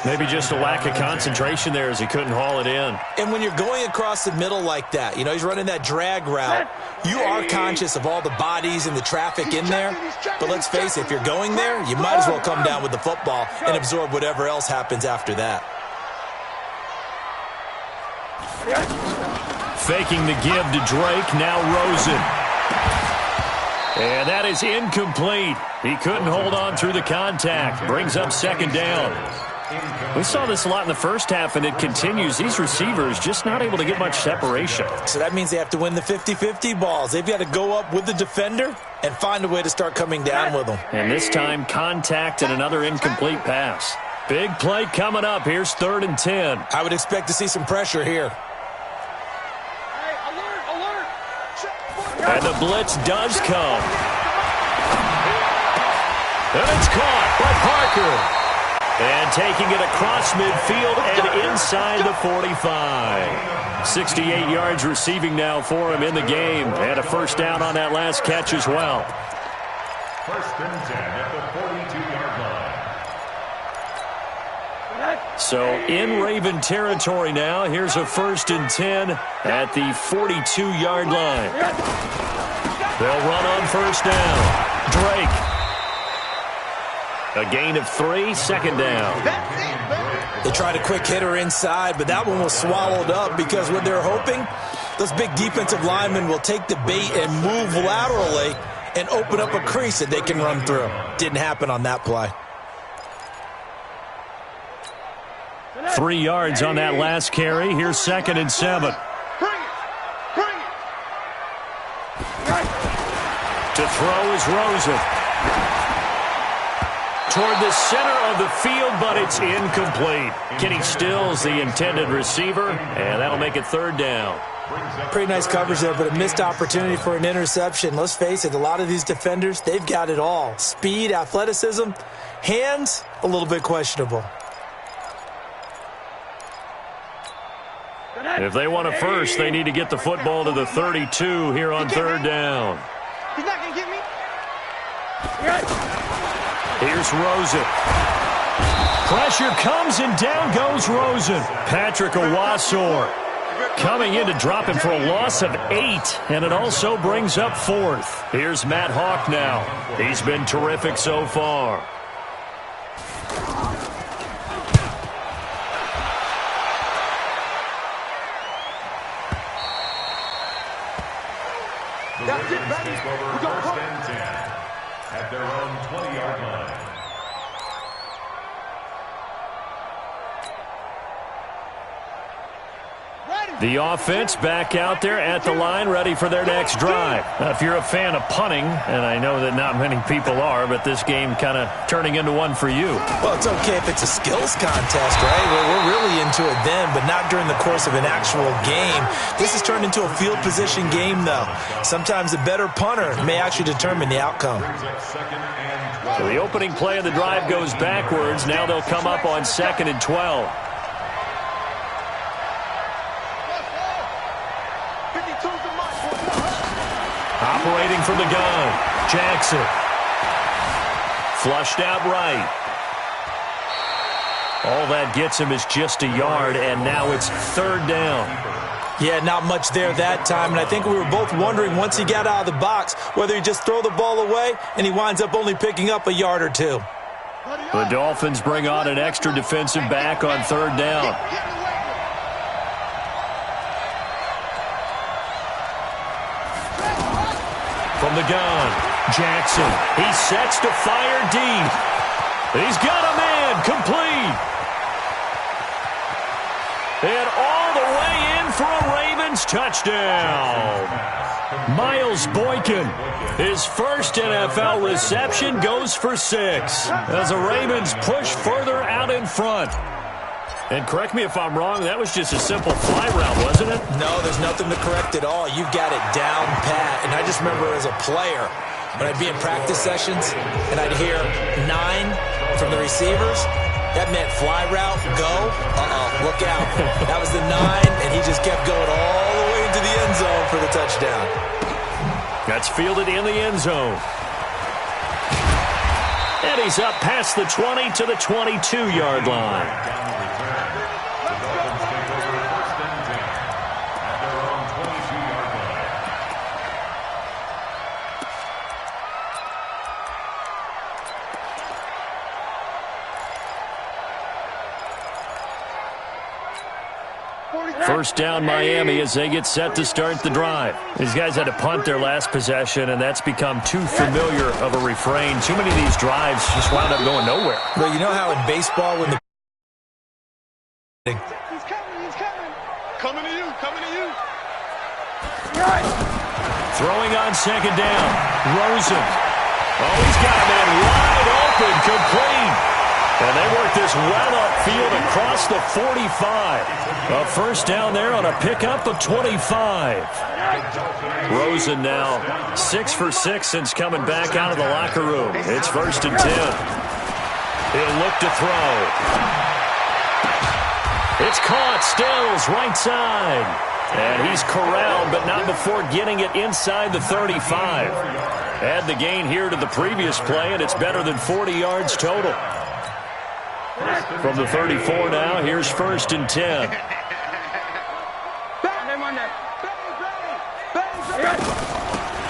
Maybe just a lack of concentration there as he couldn't haul it in. And when you're going across the middle like that, you know, he's running that drag route, you are conscious of all the bodies and the traffic in there. But let's face it, if you're going there, you might as well come down with the football and absorb whatever else happens after that. Faking the give to Drake, now Rosen. And that is incomplete. He couldn't hold on through the contact. Brings up second down. We saw this a lot in the first half, and it continues. These receivers just not able to get much separation. So that means they have to win the 50-50 balls. They've got to go up with the defender and find a way to start coming down with them. And this time, contact and another incomplete pass. Big play coming up. Here's 3rd and 10. I would expect to see some pressure here. And the blitz does come. And it's caught by Parker. And taking it across midfield and inside the 45. 68 yards receiving now for him in the game. And a first down on that last catch as well. 1st and 10 at the 42-yard line. So in Raven territory now. Here's a 1st and 10 at the 42-yard line. They'll run on first down. Drake. A gain of 3, second down. They tried a quick hitter inside, but that one was swallowed up because what they're hoping, those big defensive linemen will take the bait and move laterally and open up a crease that they can run through. Didn't happen on that play. 3 yards on that last carry. Here's 2nd and 7. To throw is Rosen. Toward the center of the field, but it's incomplete. Kenny Stills, the intended receiver, and that'll make it 3rd down. Pretty nice coverage there, but a missed opportunity for an interception. Let's face it, a lot of these defenders, they've got it all. Speed, athleticism, hands, a little bit questionable. If they want a first, they need to get the football to the 32 here on 3rd down. He's not going to get me. Here's Rosen. Pressure comes, and down goes Rosen. Patrick Owasor coming in to drop him for a loss of 8, and it also brings up 4th. Here's Matt Hawk now. He's been terrific so far. That's it, baby. We're going first and 10 at their own 20-yard line. The offense back out there at the line, ready for their next drive. Now, if you're a fan of punting, and I know that not many people are, but this game kind of turning into one for you. Well, it's okay if it's a skills contest, right? We're really into it then, but not during the course of an actual game. This has turned into a field position game, though. Sometimes the better punter may actually determine the outcome. So the opening play of the drive goes backwards. Now they'll come up on 2nd and 12. Operating from the gun, Jackson. Flushed out right. All that gets him is just a yard, and now it's 3rd down. Yeah, not much there that time, and I think we were both wondering once he got out of the box whether he'd just throw the ball away, and he winds up only picking up a yard or 2. The Dolphins bring on an extra defensive back on 3rd down. From the gun, Jackson. He sets to fire deep. He's got a man, complete. And all the way in for a Ravens touchdown. Miles Boykin, his first NFL reception, goes for 6 as the Ravens push further out in front. And correct me if I'm wrong, that was just a simple fly route, wasn't it? No, there's nothing to correct at all. You've got it down pat. And I just remember as a player, when I'd be in practice sessions and I'd hear 9 from the receivers, that meant fly route, go, look out. That was the 9, and he just kept going all the way into the end zone for the touchdown. That's fielded in the end zone. And he's up past the 20 to the 22-yard line. First down Miami as they get set to start the drive. These guys had to punt their last possession, and that's become too familiar of a refrain. Too many of these drives just wound up going nowhere. Well, you know how in baseball when the... He's coming. Coming to you. Throwing on 2nd down. Rosen. Oh, he's got a man wide open, complete. And they work this well upfield across the 45. A first down there on a pickup of 25. Rosen now 6 for 6 since coming back out of the locker room. It's 1st and 10. He'll look to throw. It's caught. Stills right side. And he's corralled, but not before getting it inside the 35. Add the gain here to the previous play, and it's better than 40 yards total. From the 34 now, here's 1st and 10.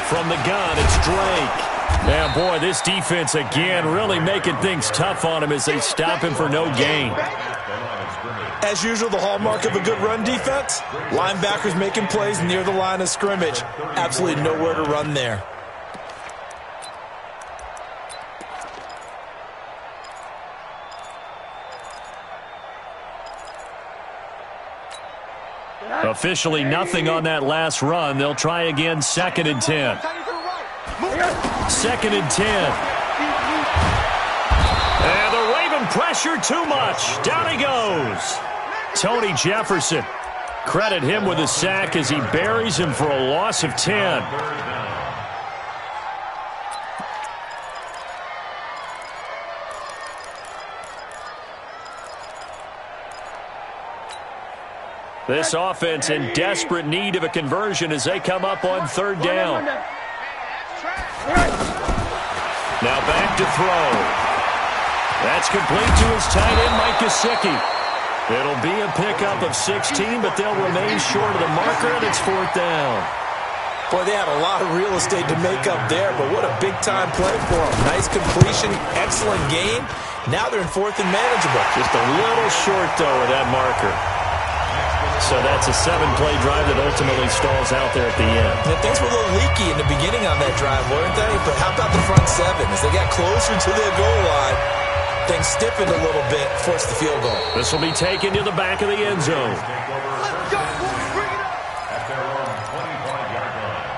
From the gun, it's Drake. Now, boy, this defense again really making things tough on him as they stop him for no gain. As usual, the hallmark of a good run defense, linebackers making plays near the line of scrimmage. Absolutely nowhere to run there. Officially nothing on that last run. They'll try again 2nd and 10. 2nd and 10. And the Raven pressure too much. Down he goes. Tony Jefferson. Credit him with a sack as he buries him for a loss of 10. This offense in desperate need of a conversion as they come up on 3rd down. Now back to throw. That's complete to his tight end, Mike Gesicki. It'll be a pickup of 16, but they'll remain short of the marker, and it's 4th down. Boy, they had a lot of real estate to make up there, but what a big-time play for them. Nice completion, excellent game. Now they're in 4th and manageable. Just a little short, though, of that marker. So that's a 7-play drive that ultimately stalls out there at the end. Yeah, things were a little leaky in the beginning on that drive, weren't they? But how about the front 7? As they got closer to their goal line, things stiffened a little bit, forced the field goal. This will be taken to the back of the end zone. Let's go, boys. Bring it up. At their own 25-yard line.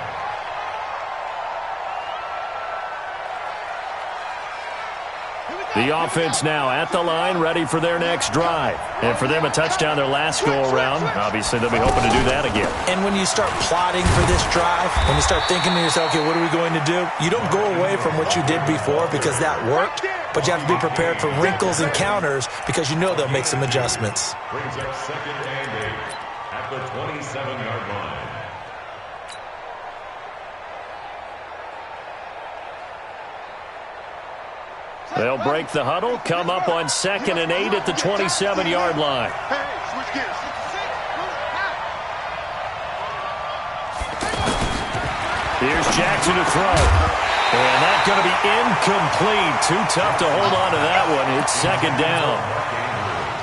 The offense now at the line, ready for their next drive. And for them, a touchdown their last go-around. Obviously, they'll be hoping to do that again. And when you start plotting for this drive, when you start thinking to yourself, okay, what are we going to do? You don't go away from what you did before because that worked, but you have to be prepared for wrinkles and counters because you know they'll make some adjustments. Brings up 2nd and 8 at the 27-yard line. They'll break the huddle, come up on 2nd and 8 at the 27-yard line. Hey, switch gears. Here's Jackson to throw. And that's going to be incomplete. Too tough to hold on to that one. It's 2nd down.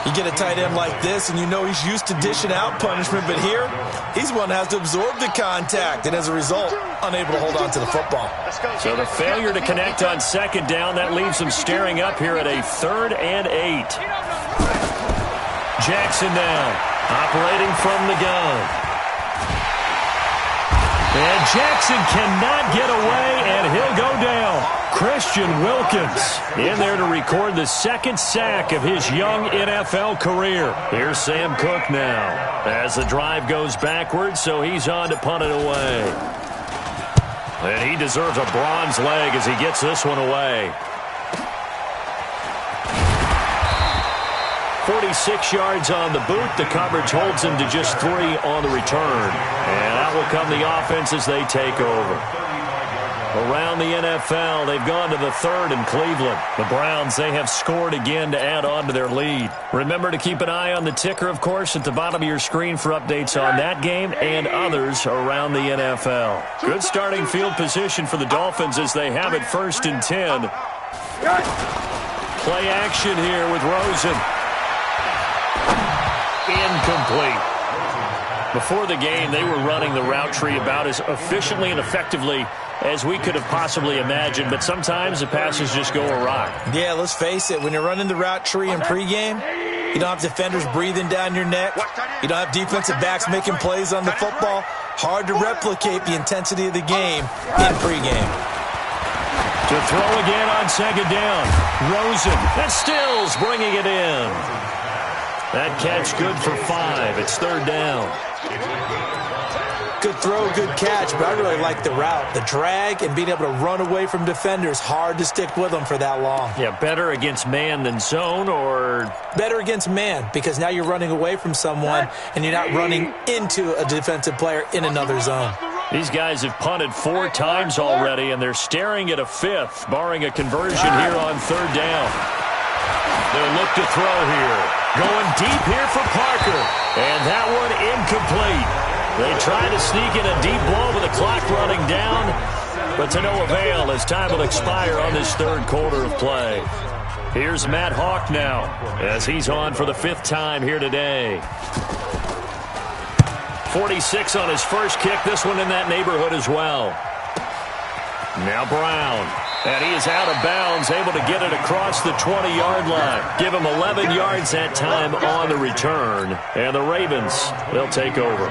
You get a tight end like this, and you know he's used to dishing out punishment, but here, he's one that has to absorb the contact, and as a result, unable to hold on to the football. So the failure to connect on 2nd down, that leaves him staring up here at a 3rd and 8. Jackson now, operating from the gun. And Jackson cannot get away, and he'll go down. Christian Wilkins in there to record the 2nd sack of his young NFL career. Here's Sam Cook now as the drive goes backwards, so he's on to punt it away. And he deserves a bronze leg as he gets this one away. 46 yards on the boot. The coverage holds him to just 3 on the return. And out will come the offense as they take over. Around the NFL, they've gone to the 3rd in Cleveland. The Browns, they have scored again to add on to their lead. Remember to keep an eye on the ticker, of course, at the bottom of your screen for updates on that game and others around the NFL. Good starting field position for the Dolphins as they have it 1st and 10. Play action here with Rosen. Incomplete. Before the game, they were running the route tree about as efficiently and effectively as we could have possibly imagined, but sometimes the passes just go awry. Yeah, let's face it, when you're running the route tree in pregame, you don't have defenders breathing down your neck. You don't have defensive backs making plays on the football. Hard to replicate the intensity of the game in pregame. To throw again on 2nd down. Rosen, and Stills bringing it in. That catch good for 5. It's 3rd down. Good throw, good catch, but I really like the route. The drag and being able to run away from defenders, hard to stick with them for that long. Yeah, better against man than zone, or? Better against man, because now you're running away from someone and you're not running into a defensive player in another zone. These guys have punted 4 times already, and they're staring at a 5th, barring a conversion here on 3rd down. They'll look to throw here. Going deep here for Parker, and that one incomplete. They try to sneak in a deep blow with the clock running down, but to no avail as time will expire on this 3rd quarter of play. Here's Matt Hawk now as he's on for the 5th time here today. 46 on his first kick, this one in that neighborhood as well. Now Brown, and he is out of bounds, able to get it across the 20-yard line. Give him 11 yards that time on the return, and the Ravens, they'll take over.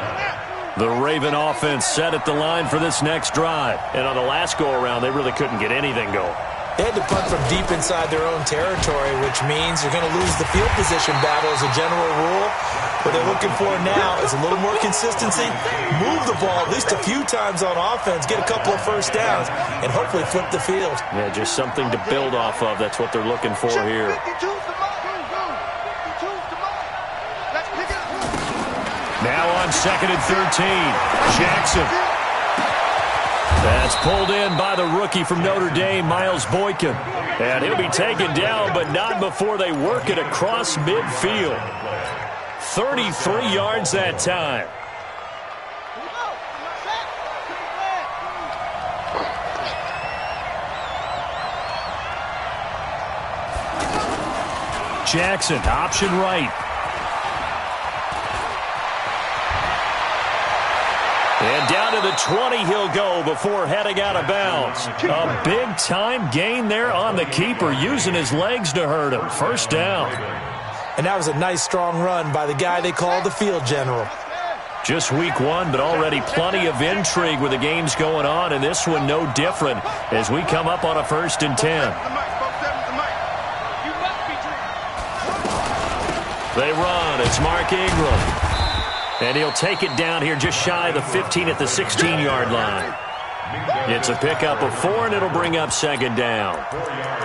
The Raven offense set at the line for this next drive. And on the last go-around, they really couldn't get anything going. They had to punt from deep inside their own territory, which means you're going to lose the field position battle as a general rule. What they're looking for now is a little more consistency, move the ball at least a few times on offense, get a couple of first downs, and hopefully flip the field. Yeah, just something to build off of. That's what they're looking for here. Now on 2nd and 13, Jackson. That's pulled in by the rookie from Notre Dame, Miles Boykin. And he'll be taken down, but not before they work it across midfield. 33 yards that time. Jackson, option right. And down to the 20 he'll go before heading out of bounds. A big-time gain there on the keeper, using his legs to hurt him. First down. And that was a nice, strong run by the guy they call the field general. Just week one, but already plenty of intrigue with the games going on, and this one no different as we come up on a 1st and 10. They run. It's Mark Ingram. And he'll take it down here just shy of the 15 at the 16-yard line. It's a pickup of 4, and it'll bring up 2nd down.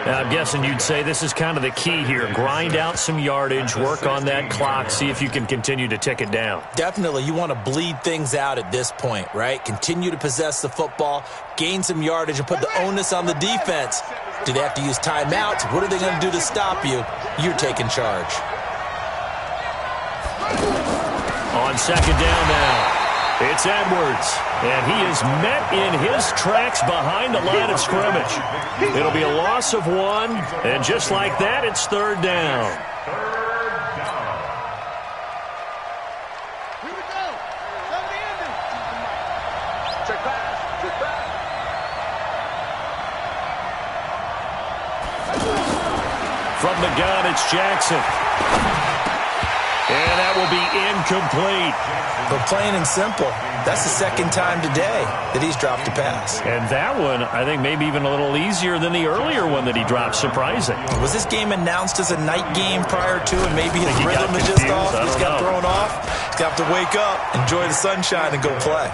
Now, I'm guessing you'd say this is kind of the key here. Grind out some yardage, work on that clock, see if you can continue to tick it down. Definitely. You want to bleed things out at this point, right? Continue to possess the football, gain some yardage, and put the onus on the defense. Do they have to use timeouts? What are they going to do to stop you? You're taking charge. On 2nd down now, it's Edwards, and he is met in his tracks behind the line of scrimmage. It'll be a loss of 1, and just like that, it's 3rd down. Here we go. Come the ending. Check back. Check back. From the gun, it's Jackson. And that will be incomplete. But plain and simple, that's the 2nd time today that he's dropped a pass. And that one, I think, maybe even a little easier than the earlier one that he dropped. Surprising. Was this game announced as a night game prior to, and maybe his rhythm is just off? He's got thrown off. He's got to wake up, enjoy the sunshine, and go play.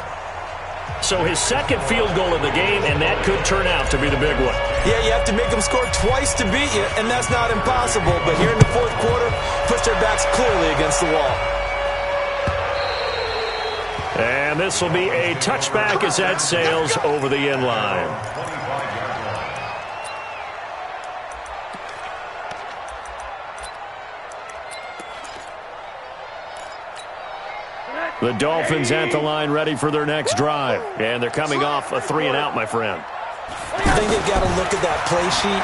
So his 2nd field goal of the game, and that could turn out to be the big one. Yeah, you have to make them score twice to beat you, and that's not impossible. But here in the 4th quarter, push their backs clearly against the wall. And this will be a touchback as that sails over the end line. The Dolphins at the line ready for their next drive. And they're coming off a 3-and-out, my friend. I think they've got to look at that play sheet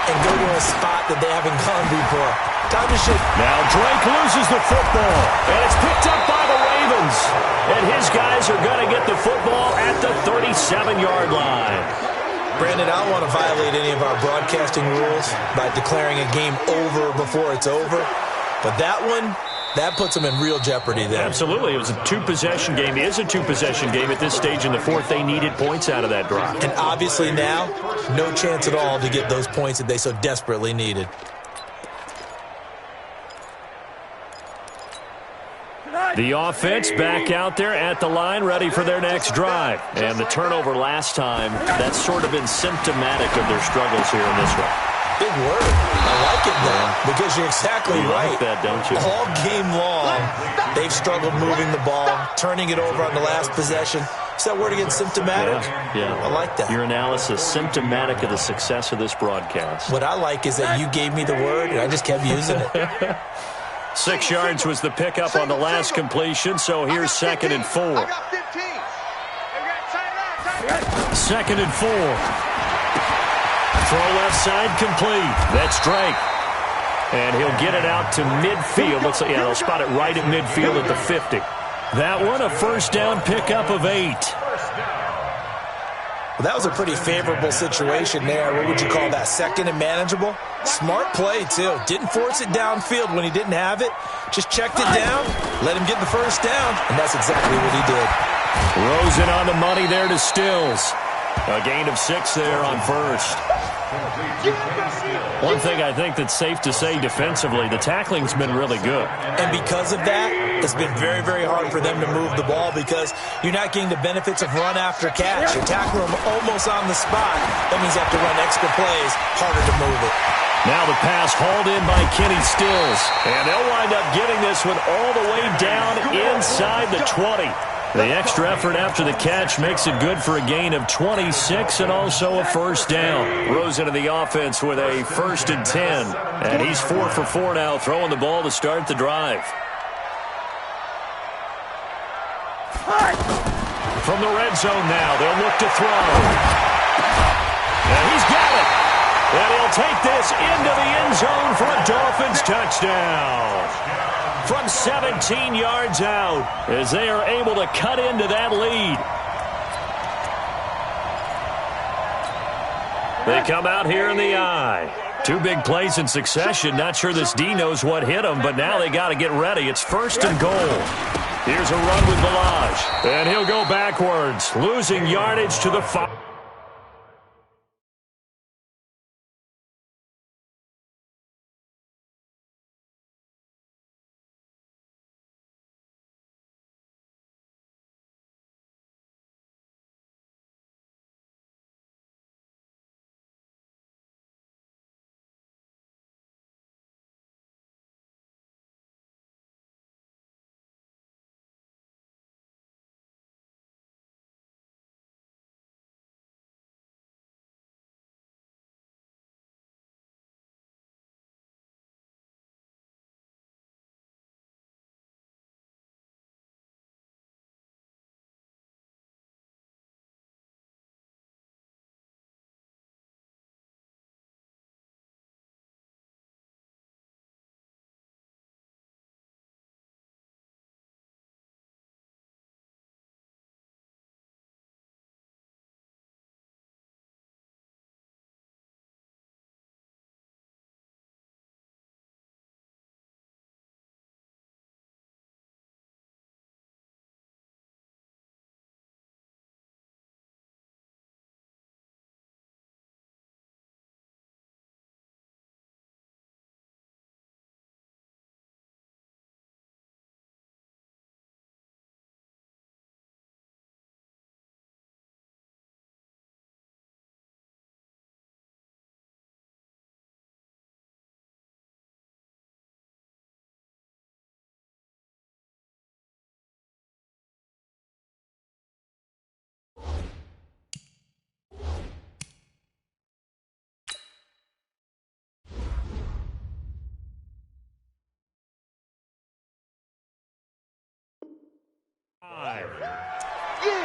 and go to a spot that they haven't gone before. Time to shift. Now Drake loses the football, and it's picked up by the Ravens. And his guys are going to get the football at the 37-yard line. Brandon, I don't want to violate any of our broadcasting rules by declaring a game over before it's over. But that one, that puts them in real jeopardy there. Absolutely. It was a 2-possession game. It is a 2-possession game at this stage in the 4th. They needed points out of that drive. And obviously now, no chance at all to get those points that they so desperately needed. The offense back out there at the line, ready for their next drive. And the turnover last time, that's sort of been symptomatic of their struggles here in this one. Big word. I like it, though, because you're exactly right. Like that, don't you? All game long, they've struggled moving the ball, turning it over on the last possession. Is that word again, symptomatic? Yeah. I like that. Your analysis, symptomatic of the success of this broadcast. What I like is that you gave me the word, and I just kept using it. 6 yards was the pickup on the last completion, so here's 2nd and 4. 2nd and 4. Throw left side complete. That's Drake. And he'll get it out to midfield. Looks like, yeah, they'll spot it right at midfield at the 50. That one, a 1st down pickup of 8. Well, that was a pretty favorable situation there. What would you call that? 2nd and manageable? Smart play, too. Didn't force it downfield when he didn't have it. Just checked it down, let him get the 1st down, and that's exactly what he did. Rosen on the money there to Stills. A gain of 6 there on 1st. One thing I think that's safe to say defensively, the tackling's been really good. And because of that, it's been very, very hard for them to move the ball because you're not getting the benefits of run after catch. You tackle them almost on the spot. That means you have to run extra plays, harder to move it. Now the pass hauled in by Kenny Stills. And they'll wind up getting this one all the way down inside the 20. The extra effort after the catch makes it good for a gain of 26 and also a first down. Rose into the offense with a 1st and 10. And he's 4 for 4 now, throwing the ball to start the drive. From the red zone now, they'll look to throw. And he's got it. And he'll take this into the end zone for a Dolphins touchdown. From 17 yards out, as they are able to cut into that lead. They come out here in the eye. 2 big plays in succession. Not sure this D knows what hit him, but now they got to get ready. It's 1st and goal. Here's a run with Balaj. And he'll go backwards, losing yardage to the 5.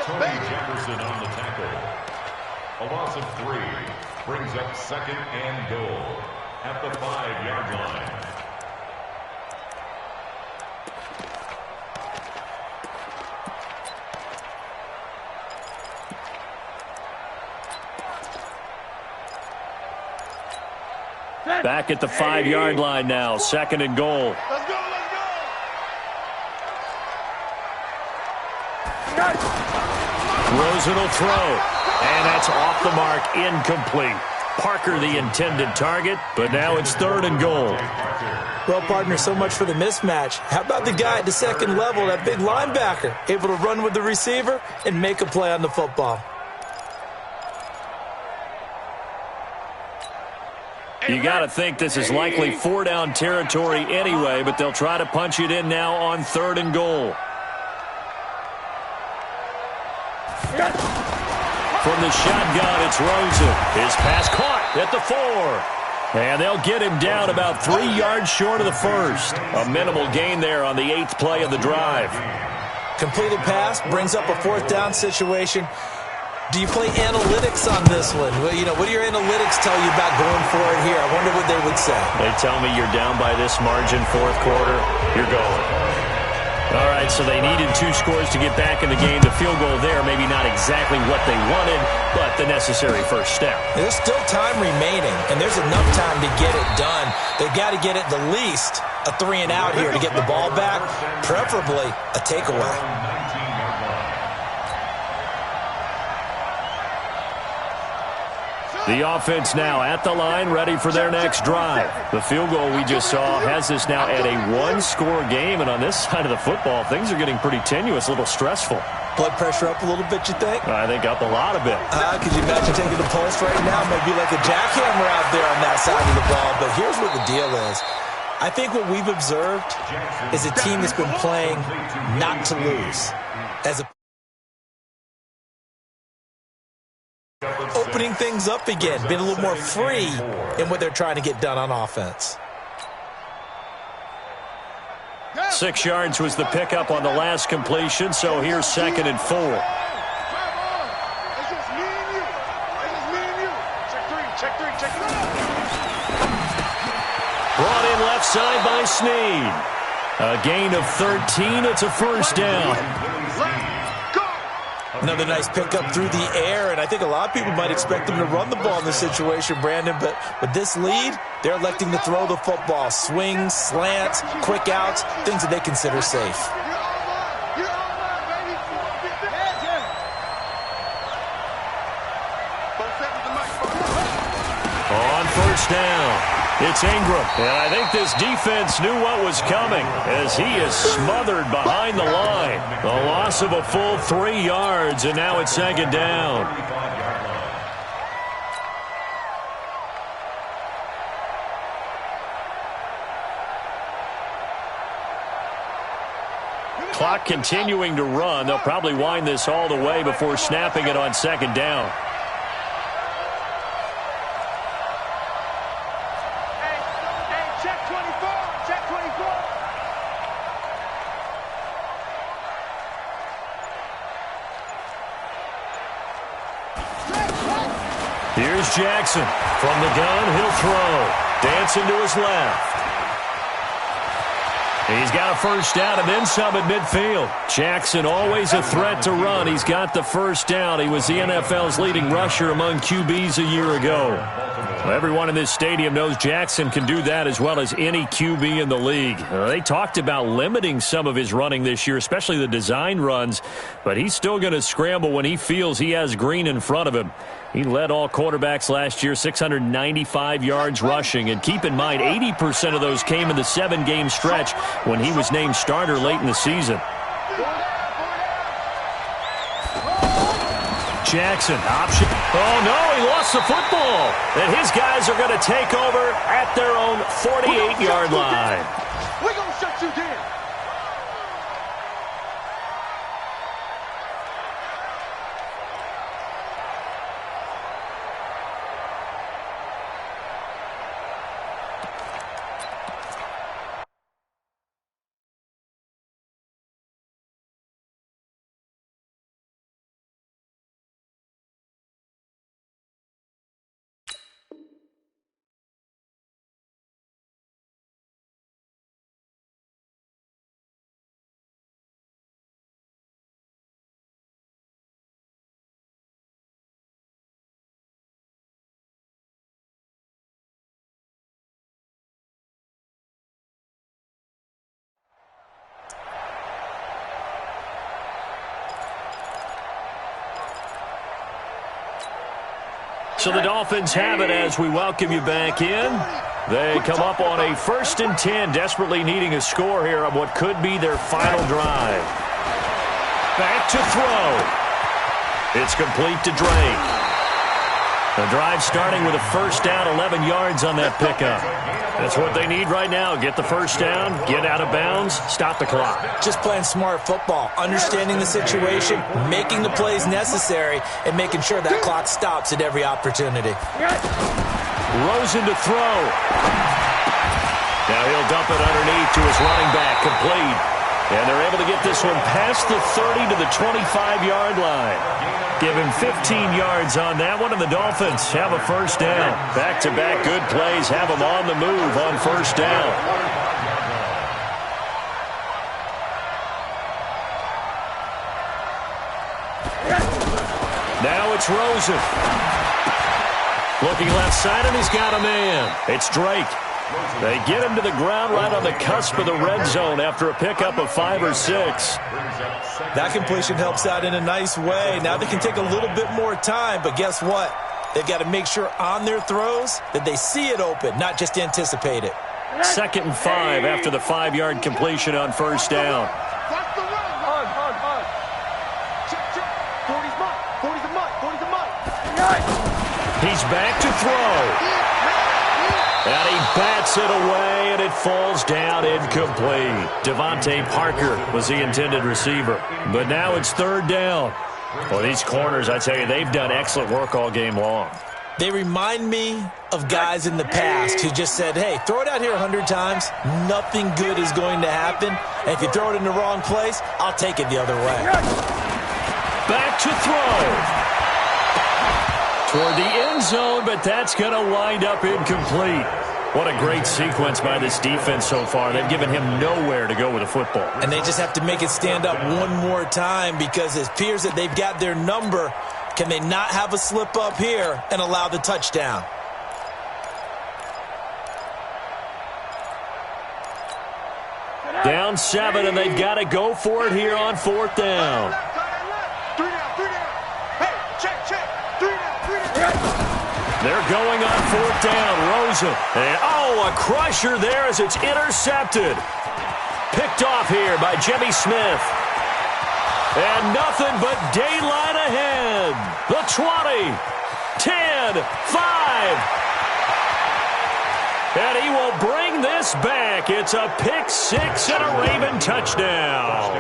Tony Jefferson on the tackle. A loss of 3 brings up 2nd and goal at the 5-yard line. Back at the 5-yard line now, 2nd and goal. Let's go, let's go. Rosen will throw, and that's off the mark, incomplete. Parker the intended target, but now it's 3rd and goal. Well, partner, so much for the mismatch. How about the guy at the 2nd level, that big linebacker, able to run with the receiver and make a play on the football? You got to think this is likely 4-down territory anyway, but they'll try to punch it in now on 3rd and goal. From the shotgun, it's Rosen. His pass caught at the 4. And they'll get him down about 3 yards short of the 1st. A minimal gain there on the 8th play of the drive. Completed pass brings up a 4th down situation. Do you play analytics on this one? Well, you know, what do your analytics tell you about going for it here? I wonder what they would say. They tell me you're down by this margin 4th quarter, you're going. All right, so they needed 2 scores to get back in the game. The field goal there, maybe not exactly what they wanted, but the necessary first step. There's still time remaining, and there's enough time to get it done. They've got to get at the least a 3-and-out here to get the ball back, preferably a takeaway. The offense now at the line, ready for their next drive. The field goal we just saw has us now at a 1-score game, and on this side of the football, things are getting pretty tenuous, a little stressful. Blood pressure up a little bit, you think? I think up a lot of it. Could you imagine taking the pulse right now? Maybe like a jackhammer out there on that side of the ball, but here's what the deal is. I think what we've observed is a team that's been playing not to lose. Opening things up again, being a little more free in what they're trying to get done on offense. 6 yards was the pickup on the last completion, so here's 2nd and 4. Brought in left side by Snead. A gain of 13. It's a first down. Another nice pickup through the air, and I think a lot of people might expect them to run the ball in this situation, Brandon, but with this lead, they're electing to throw the football. Swings, slants, quick outs, things that they consider safe. On first down, it's Ingram. And I think this defense knew what was coming as he is smothered behind the line. The loss of a full 3 yards, and now it's 2nd down. Clock continuing to run. They'll probably wind this all the way before snapping it on 2nd down. Here's Jackson. From the gun, he'll throw. Dancing to his left. He's got a first down and then some at midfield. Jackson always a threat to run. He's got the first down. He was the NFL's leading rusher among QBs a year ago. Well, everyone in this stadium knows Jackson can do that as well as any QB in the league. They talked about limiting some of his running this year, especially the design runs, but he's still going to scramble when he feels he has green in front of him. He led all quarterbacks last year, 695 yards rushing. And keep in mind, 80% of those came in the 7-game stretch when he was named starter late in the season. Jackson, option. Oh, no, he lost the football. And his guys are going to take over at their own 48-yard line. We're going to shut you down. So the Dolphins have it as we welcome you back in. They come up on a 1st and 10, desperately needing a score here on what could be their final drive. Back to throw. It's complete to Drake. The drive starting with a first down, 11 yards on that pickup. That's what they need right now. Get the first down, get out of bounds, stop the clock. Just playing smart football, understanding the situation, making the plays necessary, and making sure that clock stops at every opportunity. Rosen to throw. Now he'll dump it underneath to his running back, complete. And they're able to get this one past the 30 to the 25-yard line. Give him 15 yards on that one, and the Dolphins have a first down. Back-to-back good plays have them on the move on first down. Now it's Rosen. Looking left side, and he's got a man. It's Drake. They get him to the ground right on the cusp of the red zone after a pickup of 5 or 6. That completion helps out in a nice way. Now they can take a little bit more time, but guess what? They've got to make sure on their throws that they see it open, not just anticipate it. 2nd and 5 after the 5-yard completion on first down. Watch the run. Hard. Check. 40's mine. 40's a mine. He's back to throw. And he bats it away, and it falls down incomplete. Devontae Parker was the intended receiver. But now it's third down. Well, these corners, I tell you, they've done excellent work all game long. They remind me of guys in the past who just said, hey, throw it out here 100 times. Nothing good is going to happen. And if you throw it in the wrong place, I'll take it the other way. Back to throw. Toward the end zone, but that's going to wind up incomplete. What a great sequence by this defense so far. They've given him nowhere to go with the football. And they just have to make it stand up one more time because it appears that they've got their number. Can they not have a slip up here and allow the touchdown? Down 7, and they've got to go for it here on fourth down. They're going on fourth down. Rosen. And, a crusher there as it's intercepted. Picked off here by Jimmy Smith. And nothing but daylight ahead. The 20, 10, 5. And he will bring this back. It's a pick 6 and a Raven touchdown.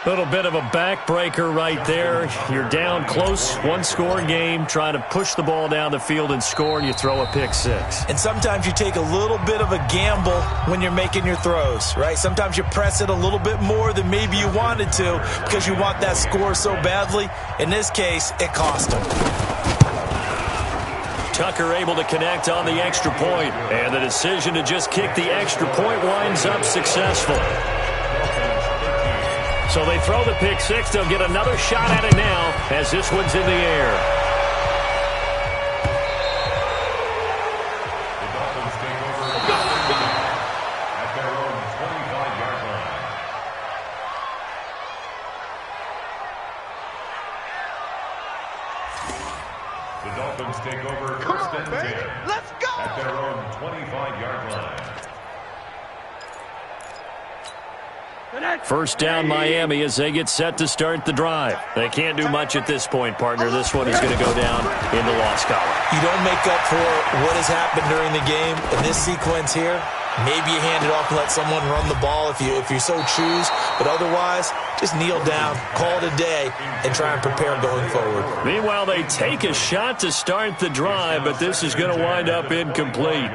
Little bit of a backbreaker right there. You're down close, one-score game, trying to push the ball down the field and score, and you throw a pick 6. And sometimes you take a little bit of a gamble when you're making your throws, right? Sometimes you press it a little bit more than maybe you wanted to because you want that score so badly. In this case, it cost him. Tucker able to connect on the extra point, and the decision to just kick the extra point winds up successful. So they throw the pick 6. They'll get another shot at it now as this one's in the air. The Dolphins take over at their own 25-yard line. The Dolphins take over first and 10. Let's go! At their own 25-yard line. First down Miami as they get set to start the drive. They can't do much at this point, partner. This one is going to go down in the loss column. You don't make up for what has happened during the game. In this sequence here, maybe you hand it off and let someone run the ball if you so choose. But otherwise, just kneel down, call it a day, and try and prepare going forward. Meanwhile, they take a shot to start the drive, but this is going to wind up incomplete.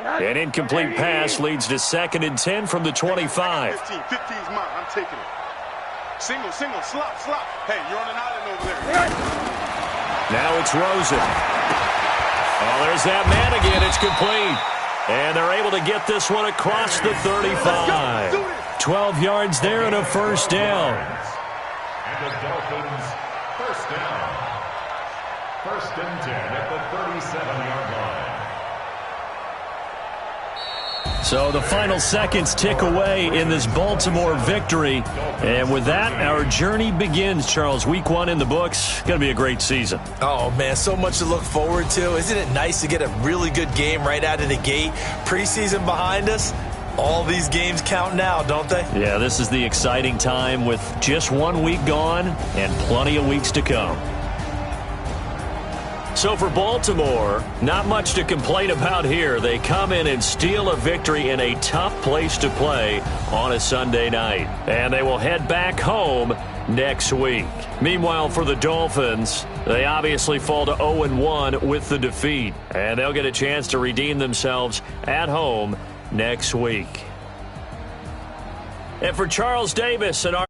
An incomplete pass leads to 2nd and 10 from the 25. 15's mine. I'm taking it. Single, slop. Hey, you're on an island over there. Now it's Rosen. Oh, there's that man again. It's complete. And they're able to get this one across the 35. 12 yards there and a first down. And the Dolphins first down. 1st and 10 at the 37-yard line. So the final seconds tick away in this Baltimore victory. And with that, our journey begins, Charles. Week 1 in the books. Going to be a great season. Oh, man, so much to look forward to. Isn't it nice to get a really good game right out of the gate? Preseason behind us. All these games count now, don't they? Yeah, this is the exciting time with just 1 week gone and plenty of weeks to come. So for Baltimore, not much to complain about here. They come in and steal a victory in a tough place to play on a Sunday night. And they will head back home next week. Meanwhile, for the Dolphins, they obviously fall to 0-1 with the defeat. And they'll get a chance to redeem themselves at home next week. And for Charles Davis and our